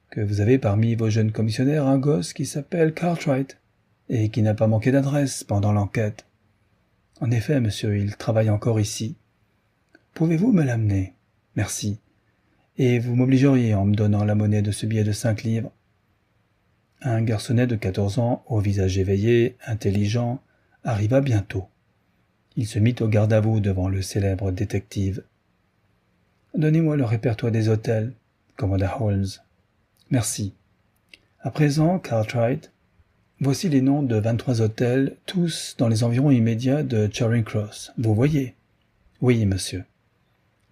que vous avez parmi vos jeunes commissionnaires un gosse qui s'appelle Cartwright et qui n'a pas manqué d'adresse pendant l'enquête. En effet, monsieur, il travaille encore ici. Pouvez-vous me l'amener ? Merci. Et vous m'obligeriez en me donnant la monnaie de ce billet de 5 livres. » Un garçonnet de 14 ans, au visage éveillé, intelligent, arriva bientôt. Il se mit au garde-à-vous devant le célèbre détective. « Donnez-moi le répertoire des hôtels, » commanda Holmes. « Merci. À présent, Cartwright, voici les noms de 23 hôtels, tous dans les environs immédiats de Charing Cross. Vous voyez ? » « Oui, monsieur. »«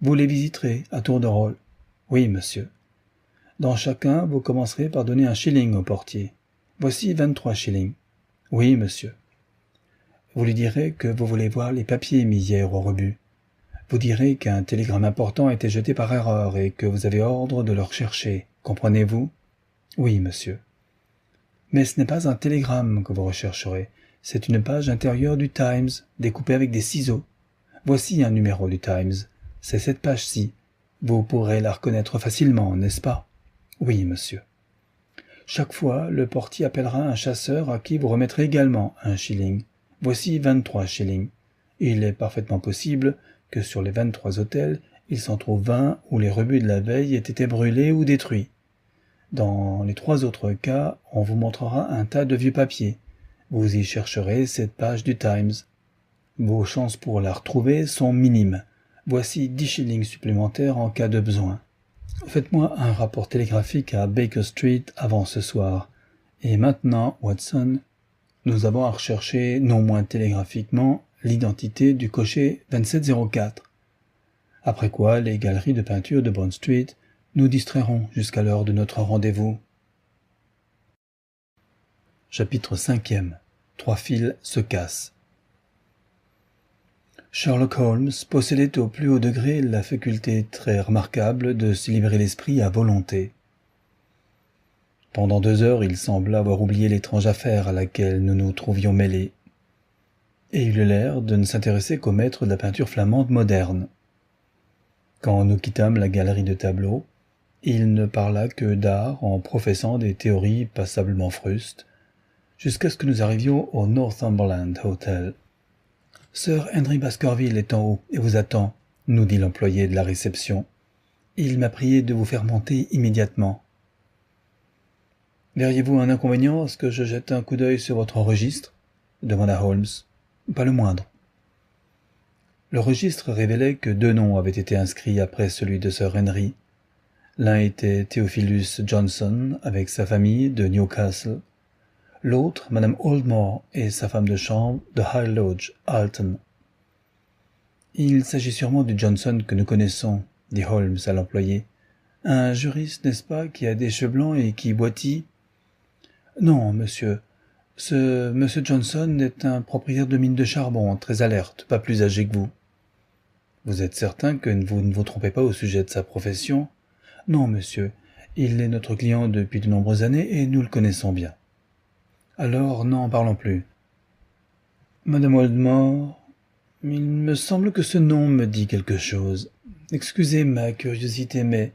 Vous les visiterez à tour de rôle. » »« Oui, monsieur. » « Dans chacun, vous commencerez par donner un shilling au portier. Voici 23 shillings. »« Oui, monsieur. » Vous lui direz que vous voulez voir les papiers mis hier au rebut. Vous direz qu'un télégramme important a été jeté par erreur et que vous avez ordre de le rechercher. Comprenez-vous ? Oui, monsieur. Mais ce n'est pas un télégramme que vous rechercherez. C'est une page intérieure du Times, découpée avec des ciseaux. Voici un numéro du Times. C'est cette page-ci. Vous pourrez la reconnaître facilement, n'est-ce pas ? Oui, monsieur. Chaque fois, le portier appellera un chasseur à qui vous remettrez également un shilling. Voici 23 shillings. Il est parfaitement possible que sur les 23 hôtels, il s'en trouve 20 où les rebuts de la veille aient été brûlés ou détruits. Dans les 3 autres cas, on vous montrera un tas de vieux papiers. Vous y chercherez cette page du Times. Vos chances pour la retrouver sont minimes. Voici 10 shillings supplémentaires en cas de besoin. Faites-moi un rapport télégraphique à Baker Street avant ce soir. Et maintenant, Watson, nous avons à rechercher, non moins télégraphiquement, l'identité du cocher 2704. Après quoi, les galeries de peinture de Bond Street nous distrairont jusqu'à l'heure de notre rendez-vous. Chapitre 5e. 3 fils se cassent. Sherlock Holmes possédait au plus haut degré la faculté très remarquable de se livrer l'esprit à volonté. Pendant 2 heures, il sembla avoir oublié l'étrange affaire à laquelle nous nous trouvions mêlés, et il eut l'air de ne s'intéresser qu'au maître de la peinture flamande moderne. Quand nous quittâmes la galerie de tableaux, il ne parla que d'art en professant des théories passablement frustes, jusqu'à ce que nous arrivions au Northumberland Hotel. « Sir Henry Baskerville est en haut et vous attend, » nous dit l'employé de la réception. « Il m'a prié de vous faire monter immédiatement. » « Verriez-vous un inconvénient à ce que je jette un coup d'œil sur votre registre ?» demanda Holmes. « Pas le moindre. » Le registre révélait que 2 noms avaient été inscrits après celui de Sir Henry. L'un était Theophilus Johnson, avec sa famille, de Newcastle. L'autre, Madame Oldmore et sa femme de chambre, de High Lodge, Alton. « Il s'agit sûrement du Johnson que nous connaissons, » dit Holmes à l'employé. « Un juriste, n'est-ce pas, qui a des cheveux blancs et qui boitille ? » « Non, monsieur. Ce monsieur Johnson est un propriétaire de mine de charbon, très alerte, pas plus âgé que vous. »« Vous êtes certain que vous ne vous trompez pas au sujet de sa profession ? » ?»« Non, monsieur. Il est notre client depuis de nombreuses années et nous le connaissons bien. »« Alors, n'en parlons plus. »« Madame Oldmore, il me semble que ce nom me dit quelque chose. Excusez ma curiosité, mais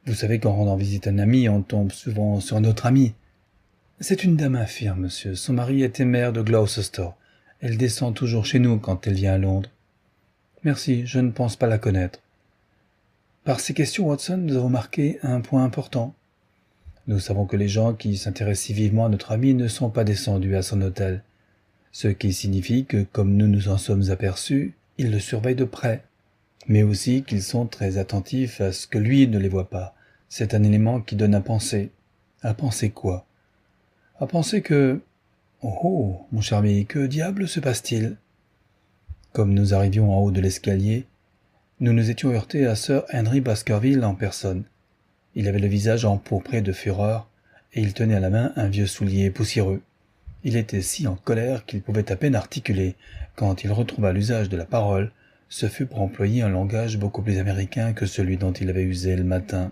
vous savez qu'en rendant visite à un ami, on tombe souvent sur un autre ami. » « C'est une dame infirme, monsieur. Son mari était maire de Gloucester. Elle descend toujours chez nous quand elle vient à Londres. »« Merci, je ne pense pas la connaître. » Par ces questions, Watson, nous avons marqué un point important. Nous savons que les gens qui s'intéressent si vivement à notre ami ne sont pas descendus à son hôtel, ce qui signifie que, comme nous nous en sommes aperçus, ils le surveillent de près, mais aussi qu'ils sont très attentifs à ce que lui ne les voit pas. C'est un élément qui donne à penser. À penser quoi? À penser que... Oh oh, mon cher ami, que diable se passe-t-il? Comme nous arrivions en haut de l'escalier, nous nous étions heurtés à Sir Henry Baskerville en personne. Il avait le visage empourpré de fureur, et il tenait à la main un vieux soulier poussiéreux. Il était si en colère qu'il pouvait à peine articuler. Quand il retrouva l'usage de la parole, ce fut pour employer un langage beaucoup plus américain que celui dont il avait usé le matin.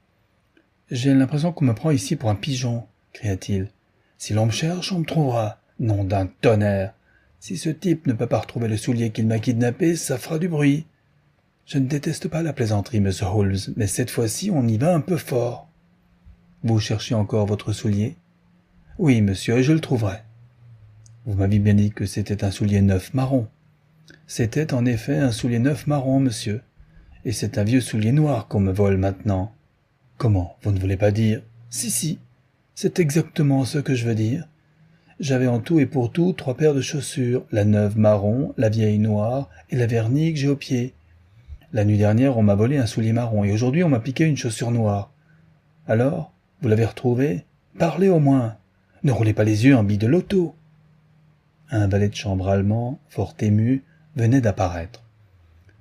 « J'ai l'impression qu'on me prend ici pour un pigeon, » cria-t-il. « Si l'on me cherche, on me trouvera. Nom d'un tonnerre! Si ce type ne peut pas retrouver le soulier qu'il m'a kidnappé, ça fera du bruit. Je ne déteste pas la plaisanterie, monsieur Holmes, mais cette fois-ci, on y va un peu fort. Vous cherchez encore votre soulier? Oui, monsieur, et je le trouverai. Vous m'aviez bien dit que c'était un soulier neuf marron. C'était en effet un soulier neuf marron, monsieur, et c'est un vieux soulier noir qu'on me vole maintenant. Comment, vous ne voulez pas dire? Si, c'est exactement ce que je veux dire. J'avais en tout et pour tout 3 paires de chaussures, la neuve marron, la vieille noire et la vernie que j'ai au pied. La nuit dernière, on m'a volé un soulier marron et aujourd'hui, on m'a piqué une chaussure noire. Alors, vous l'avez retrouvé? Parlez au moins. Ne roulez pas les yeux en billes de loto. Un valet de chambre allemand, fort ému, venait d'apparaître.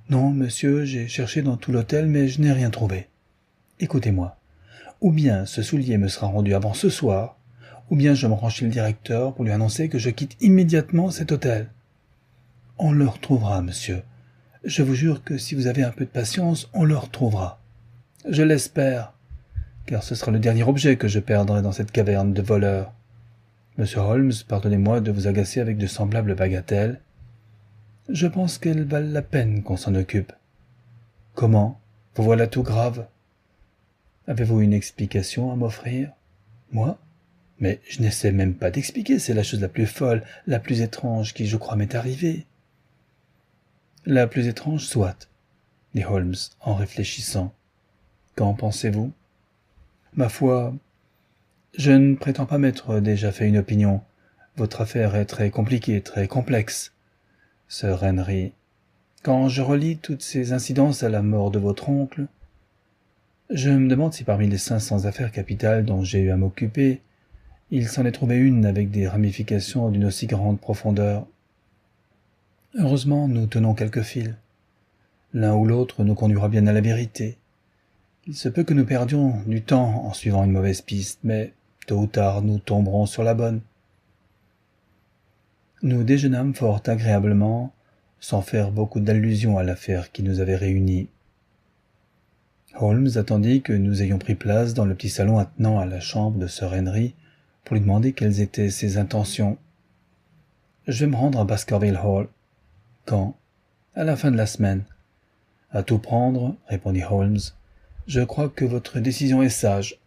Non, monsieur, j'ai cherché dans tout l'hôtel, mais je n'ai rien trouvé. Écoutez-moi. Ou bien ce soulier me sera rendu avant ce soir, ou bien je me rends chez le directeur pour lui annoncer que je quitte immédiatement cet hôtel. On le retrouvera, monsieur. Je vous jure que si vous avez un peu de patience, on le retrouvera. Je l'espère, car ce sera le dernier objet que je perdrai dans cette caverne de voleurs. Monsieur Holmes, pardonnez-moi de vous agacer avec de semblables bagatelles. Je pense qu'elles valent la peine qu'on s'en occupe. Comment? Vous voilà tout grave. Avez-vous une explication à m'offrir? Moi? Mais je n'essaie même pas d'expliquer, c'est la chose la plus folle, la plus étrange qui, je crois, m'est arrivée. La plus étrange soit, dit Holmes en réfléchissant. Qu'en pensez-vous? Ma foi, je ne prétends pas m'être déjà fait une opinion. Votre affaire est très compliquée, très complexe. Sir Henry, quand je relis toutes ces incidences à la mort de votre oncle, je me demande si parmi les 500 affaires capitales dont j'ai eu à m'occuper, il s'en est trouvé une avec des ramifications d'une aussi grande profondeur. Heureusement, nous tenons quelques fils. L'un ou l'autre nous conduira bien à la vérité. Il se peut que nous perdions du temps en suivant une mauvaise piste, mais tôt ou tard nous tomberons sur la bonne. Nous déjeunâmes fort agréablement, sans faire beaucoup d'allusion à l'affaire qui nous avait réunis. Holmes attendit que nous ayons pris place dans le petit salon attenant à la chambre de Sir Henry pour lui demander quelles étaient ses intentions. « Je vais me rendre à Baskerville Hall. »« Quand ?»« À la fin de la semaine. »« À tout prendre, » répondit Holmes. « Je crois que votre décision est sage.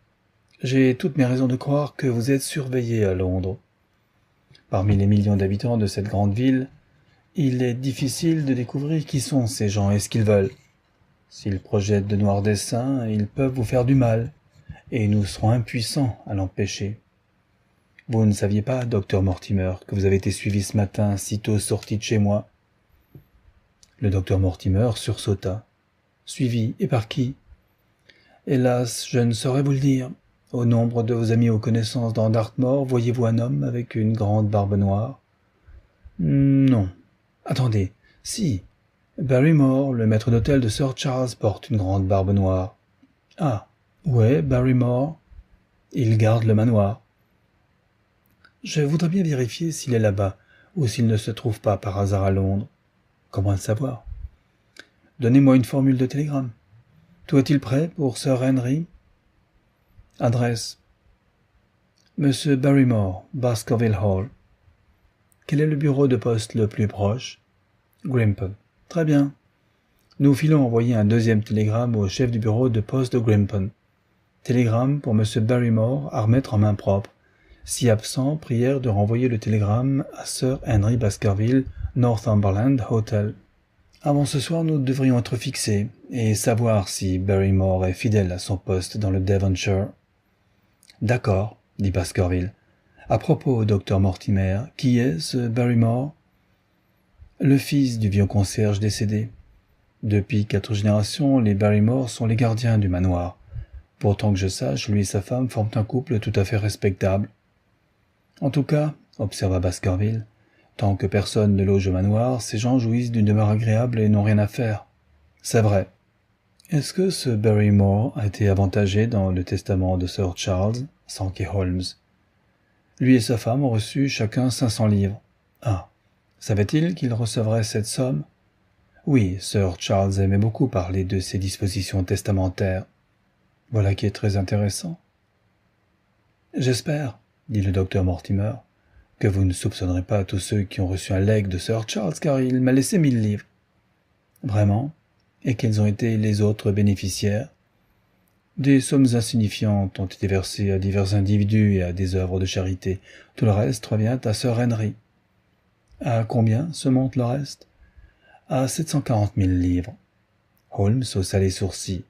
J'ai toutes mes raisons de croire que vous êtes surveillé à Londres. Parmi les millions d'habitants de cette grande ville, il est difficile de découvrir qui sont ces gens et ce qu'ils veulent. S'ils projettent de noirs desseins, ils peuvent vous faire du mal, et nous serons impuissants à l'empêcher. Vous ne saviez pas, docteur Mortimer, que vous avez été suivi ce matin, sitôt sorti de chez moi? Le docteur Mortimer sursauta. Suivi, et par qui? Hélas, je ne saurais vous le dire. Au nombre de vos amis ou connaissances dans Dartmoor, voyez-vous un homme avec une grande barbe noire? Non. Attendez, si. Barrymore, le maître d'hôtel de Sir Charles, porte une grande barbe noire. Ah, où est Barrymore? Il garde le manoir. Je voudrais bien vérifier s'il est là-bas, ou s'il ne se trouve pas par hasard à Londres. Comment le savoir? Donnez-moi une formule de télégramme. Tout est-il prêt pour Sir Henry? Adresse. Monsieur Barrymore, Baskerville Hall. Quel est le bureau de poste le plus proche? Grimpen. Très bien. Nous filons envoyer un deuxième télégramme au chef du bureau de poste de Grimpen. Télégramme pour Monsieur Barrymore à remettre en main propre. Si absent, prière de renvoyer le télégramme à Sir Henry Baskerville, Northumberland Hotel. Avant ce soir, nous devrions être fixés et savoir si Barrymore est fidèle à son poste dans le Devonshire. D'accord, dit Baskerville. À propos, docteur Mortimer, qui est ce Barrymore? Le fils du vieux concierge décédé. Depuis 4 générations, les Barrymore sont les gardiens du manoir. Pourtant que je sache, lui et sa femme forment un couple tout à fait respectable. En tout cas, observa Baskerville, tant que personne ne loge au manoir, ces gens jouissent d'une demeure agréable et n'ont rien à faire. C'est vrai. Est-ce que ce Barrymore a été avantagé dans le testament de Sir Charles? S'enquit Holmes. Lui et sa femme ont reçu chacun 500 livres. Ah, savait-il qu'il recevrait cette somme? Oui, Sir Charles aimait beaucoup parler de ses dispositions testamentaires. Voilà qui est très intéressant. J'espère, dit le docteur Mortimer, que vous ne soupçonnerez pas tous ceux qui ont reçu un legs de Sir Charles, car il m'a laissé 1000 livres. Vraiment? Et quels ont été les autres bénéficiaires? Des sommes insignifiantes ont été versées à divers individus et à des œuvres de charité. Tout le reste revient à Sir Henry. À combien se monte le reste? À 740 000 livres. Holmes haussa les sourcils.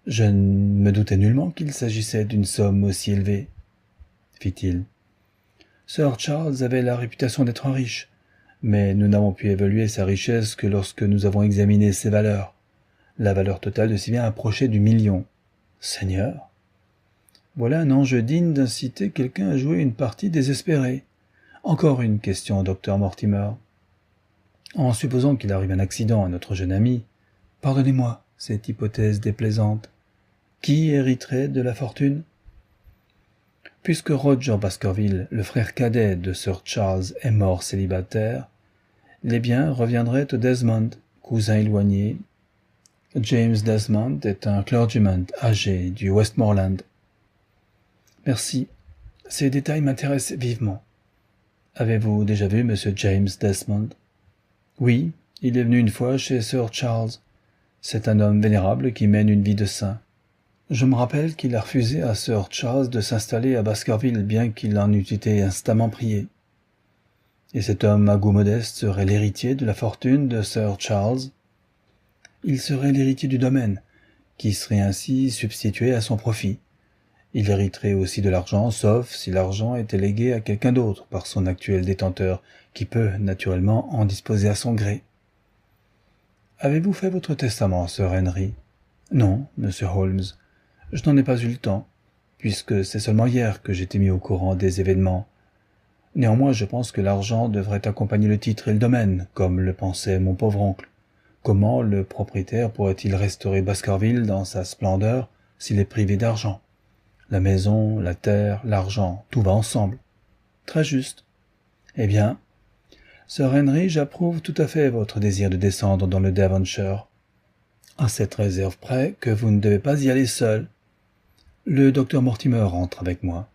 Je ne me doutais nullement qu'il s'agissait d'une somme aussi élevée, fit-il. Sir Charles avait la réputation d'être riche, mais nous n'avons pu évaluer sa richesse que lorsque nous avons examiné ses valeurs. La valeur totale de si bien approchait du million. Seigneur! Voilà un enjeu digne d'inciter quelqu'un à jouer une partie désespérée. Encore une question, docteur Mortimer. En supposant qu'il arrive un accident à notre jeune ami, pardonnez-moi cette hypothèse déplaisante, qui hériterait de la fortune? Puisque Roger Baskerville, le frère cadet de Sir Charles, est mort célibataire, les biens reviendraient au Desmond, cousin éloigné. James Desmond est un clergyman âgé du Westmoreland. Merci. Ces détails m'intéressent vivement. Avez-vous déjà vu M. James Desmond? Oui, il est venu une fois chez Sir Charles. C'est un homme vénérable qui mène une vie de saint. Je me rappelle qu'il a refusé à Sir Charles de s'installer à Baskerville, bien qu'il en eût été instamment prié. Et cet homme à goût modeste serait l'héritier de la fortune de Sir Charles? Il serait l'héritier du domaine, qui serait ainsi substitué à son profit. Il hériterait aussi de l'argent, sauf si l'argent était légué à quelqu'un d'autre par son actuel détenteur, qui peut, naturellement, en disposer à son gré. Avez-vous fait votre testament, Sir Henry? Non, monsieur Holmes. Je n'en ai pas eu le temps, puisque c'est seulement hier que j'étais mis au courant des événements. Néanmoins, je pense que l'argent devrait accompagner le titre et le domaine, comme le pensait mon pauvre oncle. Comment le propriétaire pourrait-il restaurer Baskerville dans sa splendeur s'il est privé d'argent? La maison, la terre, l'argent, tout va ensemble. Très juste. Eh bien, Sir Henry, j'approuve tout à fait votre désir de descendre dans le Devonshire. À cette réserve près que vous ne devez pas y aller seul. Le docteur Mortimer rentre avec moi.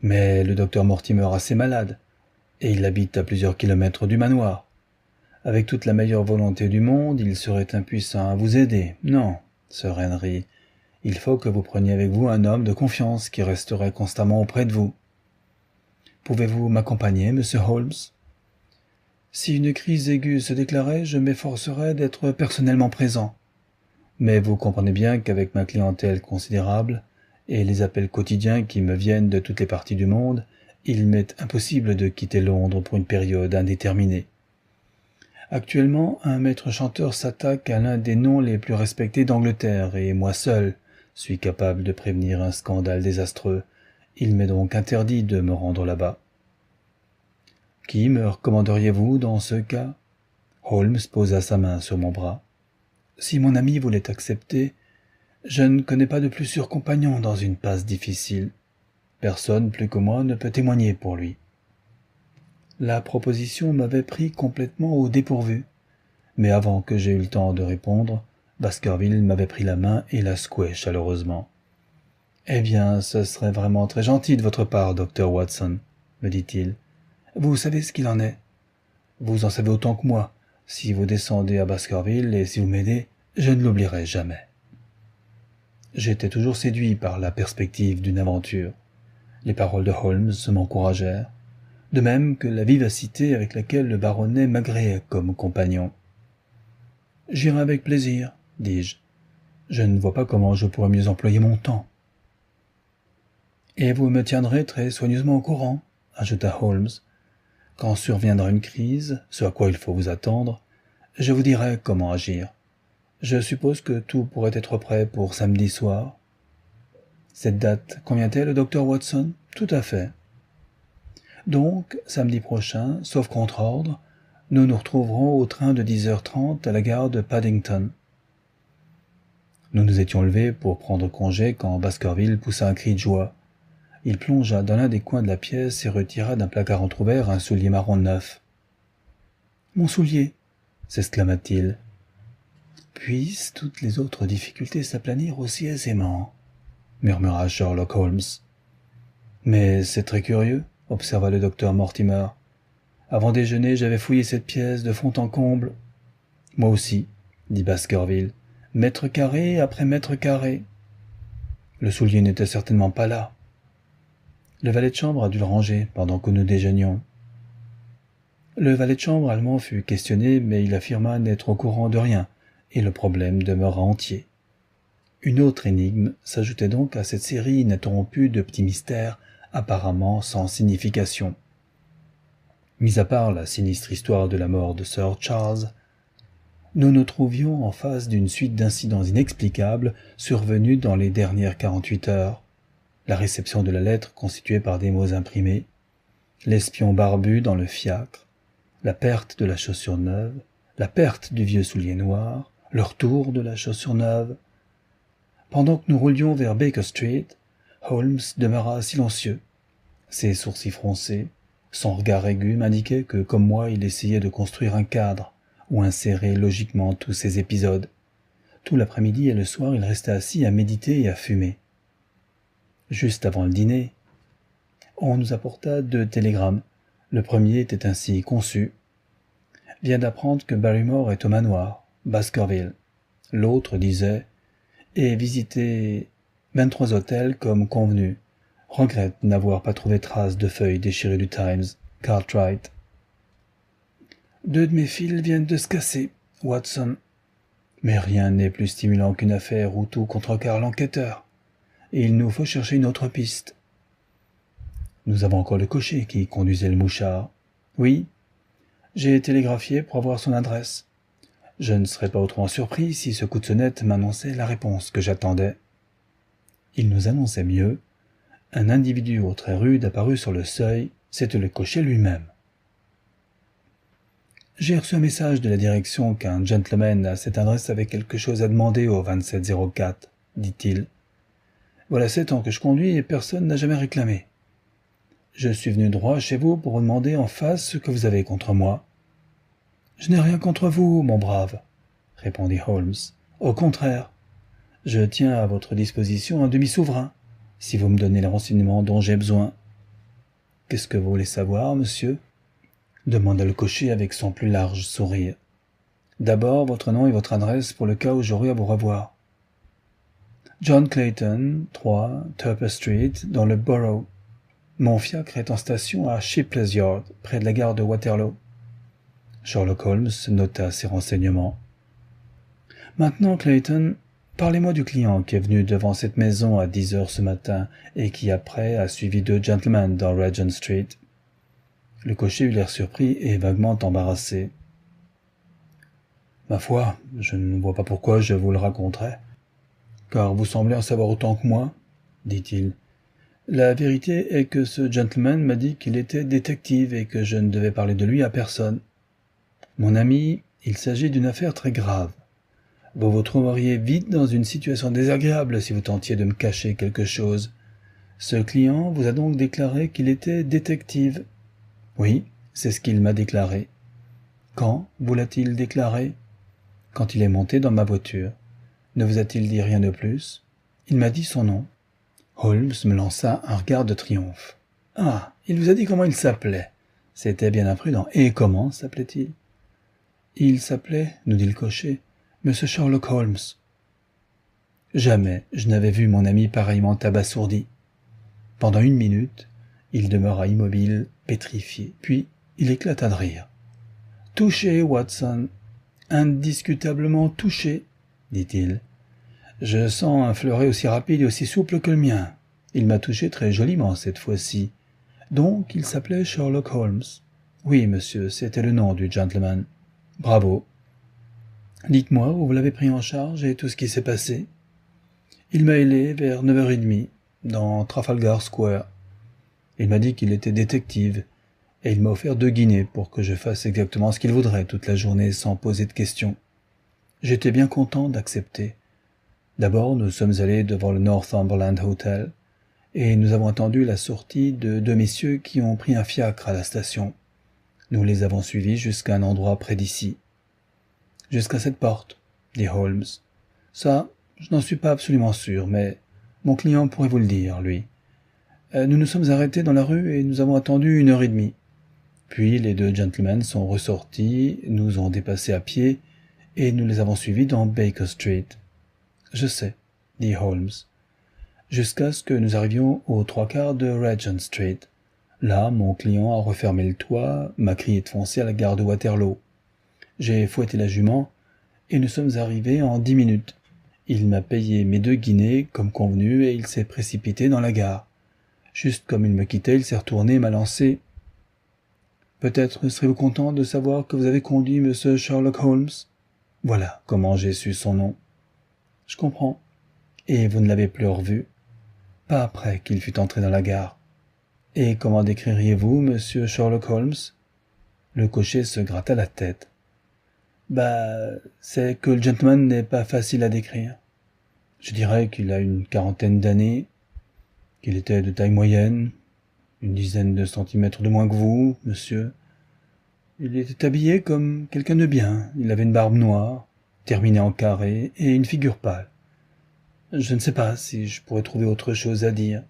Mais le docteur Mortimer a ses malades, et il habite à plusieurs kilomètres du manoir. Avec toute la meilleure volonté du monde, il serait impuissant à vous aider. Non, Sir Henry, il faut que vous preniez avec vous un homme de confiance qui resterait constamment auprès de vous. Pouvez-vous m'accompagner, monsieur Holmes? Si une crise aiguë se déclarait, je m'efforcerais d'être personnellement présent. Mais vous comprenez bien qu'avec ma clientèle considérable, et les appels quotidiens qui me viennent de toutes les parties du monde, il m'est impossible de quitter Londres pour une période indéterminée. Actuellement, un maître chanteur s'attaque à l'un des noms les plus respectés d'Angleterre, et moi seul suis capable de prévenir un scandale désastreux. Il m'est donc interdit de me rendre là-bas. Qui me recommanderiez-vous dans ce cas? Holmes posa sa main sur mon bras. Si mon ami voulait accepter, je ne connais pas de plus sûr compagnon dans une passe difficile. Personne plus que moi ne peut témoigner pour lui. La proposition m'avait pris complètement au dépourvu, mais avant que j'aie eu le temps de répondre, Baskerville m'avait pris la main et la secouait chaleureusement. « Eh bien, ce serait vraiment très gentil de votre part, docteur Watson, » me dit-il. « Vous savez ce qu'il en est. Vous en savez autant que moi. Si vous descendez à Baskerville et si vous m'aidez, je ne l'oublierai jamais. » J'étais toujours séduit par la perspective d'une aventure. Les paroles de Holmes m'encouragèrent, de même que la vivacité avec laquelle le baronnet m'agréait comme compagnon. « J'irai avec plaisir, » dis-je. « Je ne vois pas comment je pourrais mieux employer mon temps. » Et vous me tiendrez très soigneusement au courant, ajouta Holmes. Quand surviendra une crise, ce à quoi il faut vous attendre, je vous dirai comment agir. Je suppose que tout pourrait être prêt pour samedi soir. Cette date convient-elle au docteur Watson? Tout à fait. Donc, samedi prochain, sauf contre ordre, nous nous retrouverons au train de 10h30 à la gare de Paddington. Nous nous étions levés pour prendre congé quand Baskerville poussa un cri de joie. Il plongea dans l'un des coins de la pièce et retira d'un placard entrouvert un soulier marron neuf. « Mon soulier !» s'exclama-t-il. Puissent toutes les autres difficultés s'aplanir aussi aisément, murmura Sherlock Holmes. Mais c'est très curieux, observa le docteur Mortimer. Avant déjeuner, j'avais fouillé cette pièce de fond en comble. Moi aussi, dit Baskerville, mètre carré après mètre carré. Le soulier n'était certainement pas là. Le valet de chambre a dû le ranger pendant que nous déjeunions. Le valet de chambre allemand fut questionné, mais il affirma n'être au courant de rien, et le problème demeura entier. Une autre énigme s'ajoutait donc à cette série ininterrompue de petits mystères apparemment sans signification. Mis à part la sinistre histoire de la mort de Sir Charles, nous nous trouvions en face d'une suite d'incidents inexplicables survenus dans les dernières 48 heures. La réception de la lettre constituée par des mots imprimés, l'espion barbu dans le fiacre, la perte de la chaussure neuve, la perte du vieux soulier noir, le retour de la chaussure neuve. Pendant que nous roulions vers Baker Street, Holmes demeura silencieux. Ses sourcils froncés, son regard aigu m'indiquaient que, comme moi, il essayait de construire un cadre où insérer logiquement tous ces épisodes. Tout l'après-midi et le soir, il restait assis à méditer et à fumer. Juste avant le dîner, on nous apporta 2 télégrammes. Le premier était ainsi conçu. « Vient d'apprendre que Barrymore est au manoir, Baskerville. » L'autre disait « Et visiter 23 hôtels comme convenu. Regrette n'avoir pas trouvé trace de feuilles déchirées du Times, Cartwright. » 2 de mes fils viennent de se casser, Watson. Mais rien n'est plus stimulant qu'une affaire où tout contrecarre l'enquêteur. Et il nous faut chercher une autre piste. Nous avons encore le cocher qui conduisait le mouchard. Oui, j'ai télégraphié pour avoir son adresse. Je ne serais pas autrement surpris si ce coup de sonnette m'annonçait la réponse que j'attendais. Il nous annonçait mieux. Un individu au trait rude apparut sur le seuil, c'était le cocher lui-même. J'ai reçu un message de la direction qu'un gentleman à cette adresse avait quelque chose à demander au 2704, dit-il. Voilà 7 ans que je conduis et personne n'a jamais réclamé. Je suis venu droit chez vous pour vous demander en face ce que vous avez contre moi. Je n'ai rien contre vous, mon brave, répondit Holmes. Au contraire, je tiens à votre disposition un demi-souverain, si vous me donnez les renseignements dont j'ai besoin. Qu'est-ce que vous voulez savoir, monsieur? Demanda le cocher avec son plus large sourire. D'abord, votre nom et votre adresse pour le cas où j'aurai à vous revoir. John Clayton, 3, Turper Street, dans le Borough. Mon fiacre est en station à Shipley's Yard, près de la gare de Waterloo. Sherlock Holmes nota ces renseignements. Maintenant, Clayton, parlez-moi du client qui est venu devant cette maison à 10 heures ce matin et qui, après, a suivi 2 gentlemen dans Regent Street. Le cocher eut l'air surpris et vaguement embarrassé. Ma foi, je ne vois pas pourquoi je vous le raconterais. Car vous semblez en savoir autant que moi, dit-il. La vérité est que ce gentleman m'a dit qu'il était détective et que je ne devais parler de lui à personne. Mon ami, il s'agit d'une affaire très grave. Vous vous trouveriez vite dans une situation désagréable si vous tentiez de me cacher quelque chose. Ce client vous a donc déclaré qu'il était détective. Oui, c'est ce qu'il m'a déclaré. Quand vous l'a-t-il déclaré? Quand il est monté dans ma voiture. Ne vous a-t-il dit rien de plus? Il m'a dit son nom. Holmes me lança un regard de triomphe. Ah, il vous a dit comment il s'appelait. C'était bien imprudent. Et comment s'appelait-il? Il s'appelait, nous dit le cocher, Monsieur Sherlock Holmes. Jamais je n'avais vu mon ami pareillement abasourdi. Pendant 1 minute, il demeura immobile, pétrifié, puis il éclata de rire. « Touché, Watson, indiscutablement touché, dit-il. Je sens un fleuret aussi rapide et aussi souple que le mien, Il m'a touché très joliment cette fois-ci. Donc, il s'appelait Sherlock Holmes. Oui, monsieur, c'était le nom du gentleman. Bravo. Dites-moi où vous l'avez pris en charge et tout ce qui s'est passé. Il m'a ailé vers 9h30, dans Trafalgar Square. Il m'a dit qu'il était détective, et il m'a offert 2 guinées pour que je fasse exactement ce qu'il voudrait toute la journée sans poser de questions. J'étais bien content d'accepter. D'abord, nous sommes allés devant le Northumberland Hotel, et nous avons attendu la sortie de 2 messieurs qui ont pris un fiacre à la station. Nous les avons suivis jusqu'à un endroit près d'ici. « Jusqu'à cette porte, » dit Holmes. « Ça, je n'en suis pas absolument sûr, mais mon client pourrait vous le dire, lui. Nous nous sommes arrêtés dans la rue et nous avons attendu 1h30. Puis les 2 gentlemen sont ressortis, nous ont dépassés à pied, et nous les avons suivis dans Baker Street. »« Je sais, » dit Holmes. « Jusqu'à ce que nous arrivions aux 3/4 de Regent Street. Là, mon client a refermé le toit, m'a crié de foncer à la gare de Waterloo. J'ai fouetté la jument, et nous sommes arrivés en 10 minutes. Il m'a payé mes 2 guinées, comme convenu, et il s'est précipité dans la gare. Juste comme il me quittait, il s'est retourné et m'a lancé. Peut-être serez-vous content de savoir que vous avez conduit M. Sherlock Holmes. Voilà comment j'ai su son nom. Je comprends. Et vous ne l'avez plus revu? Pas après qu'il fut entré dans la gare. Et comment décririez-vous M. Sherlock Holmes? Le cocher se gratta la tête. C'est que le gentleman n'est pas facile à décrire. Je dirais qu'il a une 40aine d'années, qu'il était de taille moyenne, une 10aine de centimètres de moins que vous, monsieur. Il était habillé comme quelqu'un de bien. Il avait une barbe noire, terminée en carré, et une figure pâle. Je ne sais pas si je pourrais trouver autre chose à dire.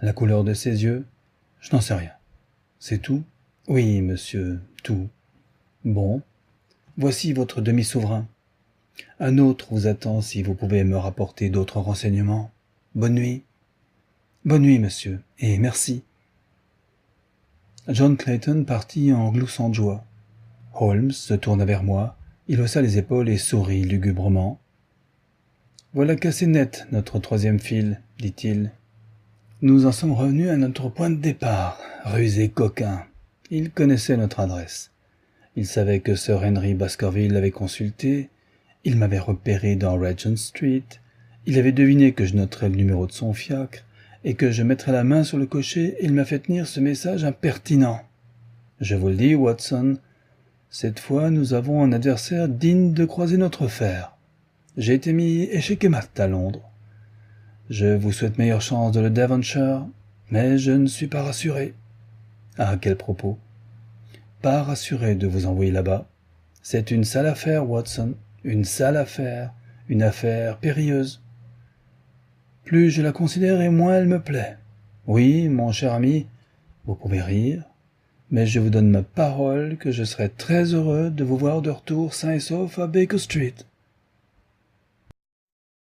La couleur de ses yeux, je n'en sais rien. C'est tout? Oui, monsieur, tout. Bon. Voici votre demi-souverain. Un autre vous attend si vous pouvez me rapporter d'autres renseignements. Bonne nuit. Bonne nuit, monsieur, et merci. John Clayton partit en gloussant de joie. Holmes se tourna vers moi, il haussa les épaules et sourit lugubrement. « Voilà cassé net, notre 3e fil, dit-il. Nous en sommes revenus à notre point de départ, rusé coquin. Il connaissait notre adresse. Il savait que Sir Henry Baskerville l'avait consulté, il m'avait repéré dans Regent Street, il avait deviné que je noterais le numéro de son fiacre, et que je mettrais la main sur le cocher, et il m'a fait tenir ce message impertinent. Je vous le dis, Watson, cette fois nous avons un adversaire digne de croiser notre fer. J'ai été mis échec et mat à Londres. Je vous souhaite meilleure chance de le Devonshire, mais je ne suis pas rassuré. À quel propos? Pas rassuré de vous envoyer là-bas. C'est une sale affaire, Watson, une sale affaire, une affaire périlleuse. Plus je la considère et moins elle me plaît. Oui, mon cher ami, vous pouvez rire, mais je vous donne ma parole que je serai très heureux de vous voir de retour sain et sauf à Baker Street.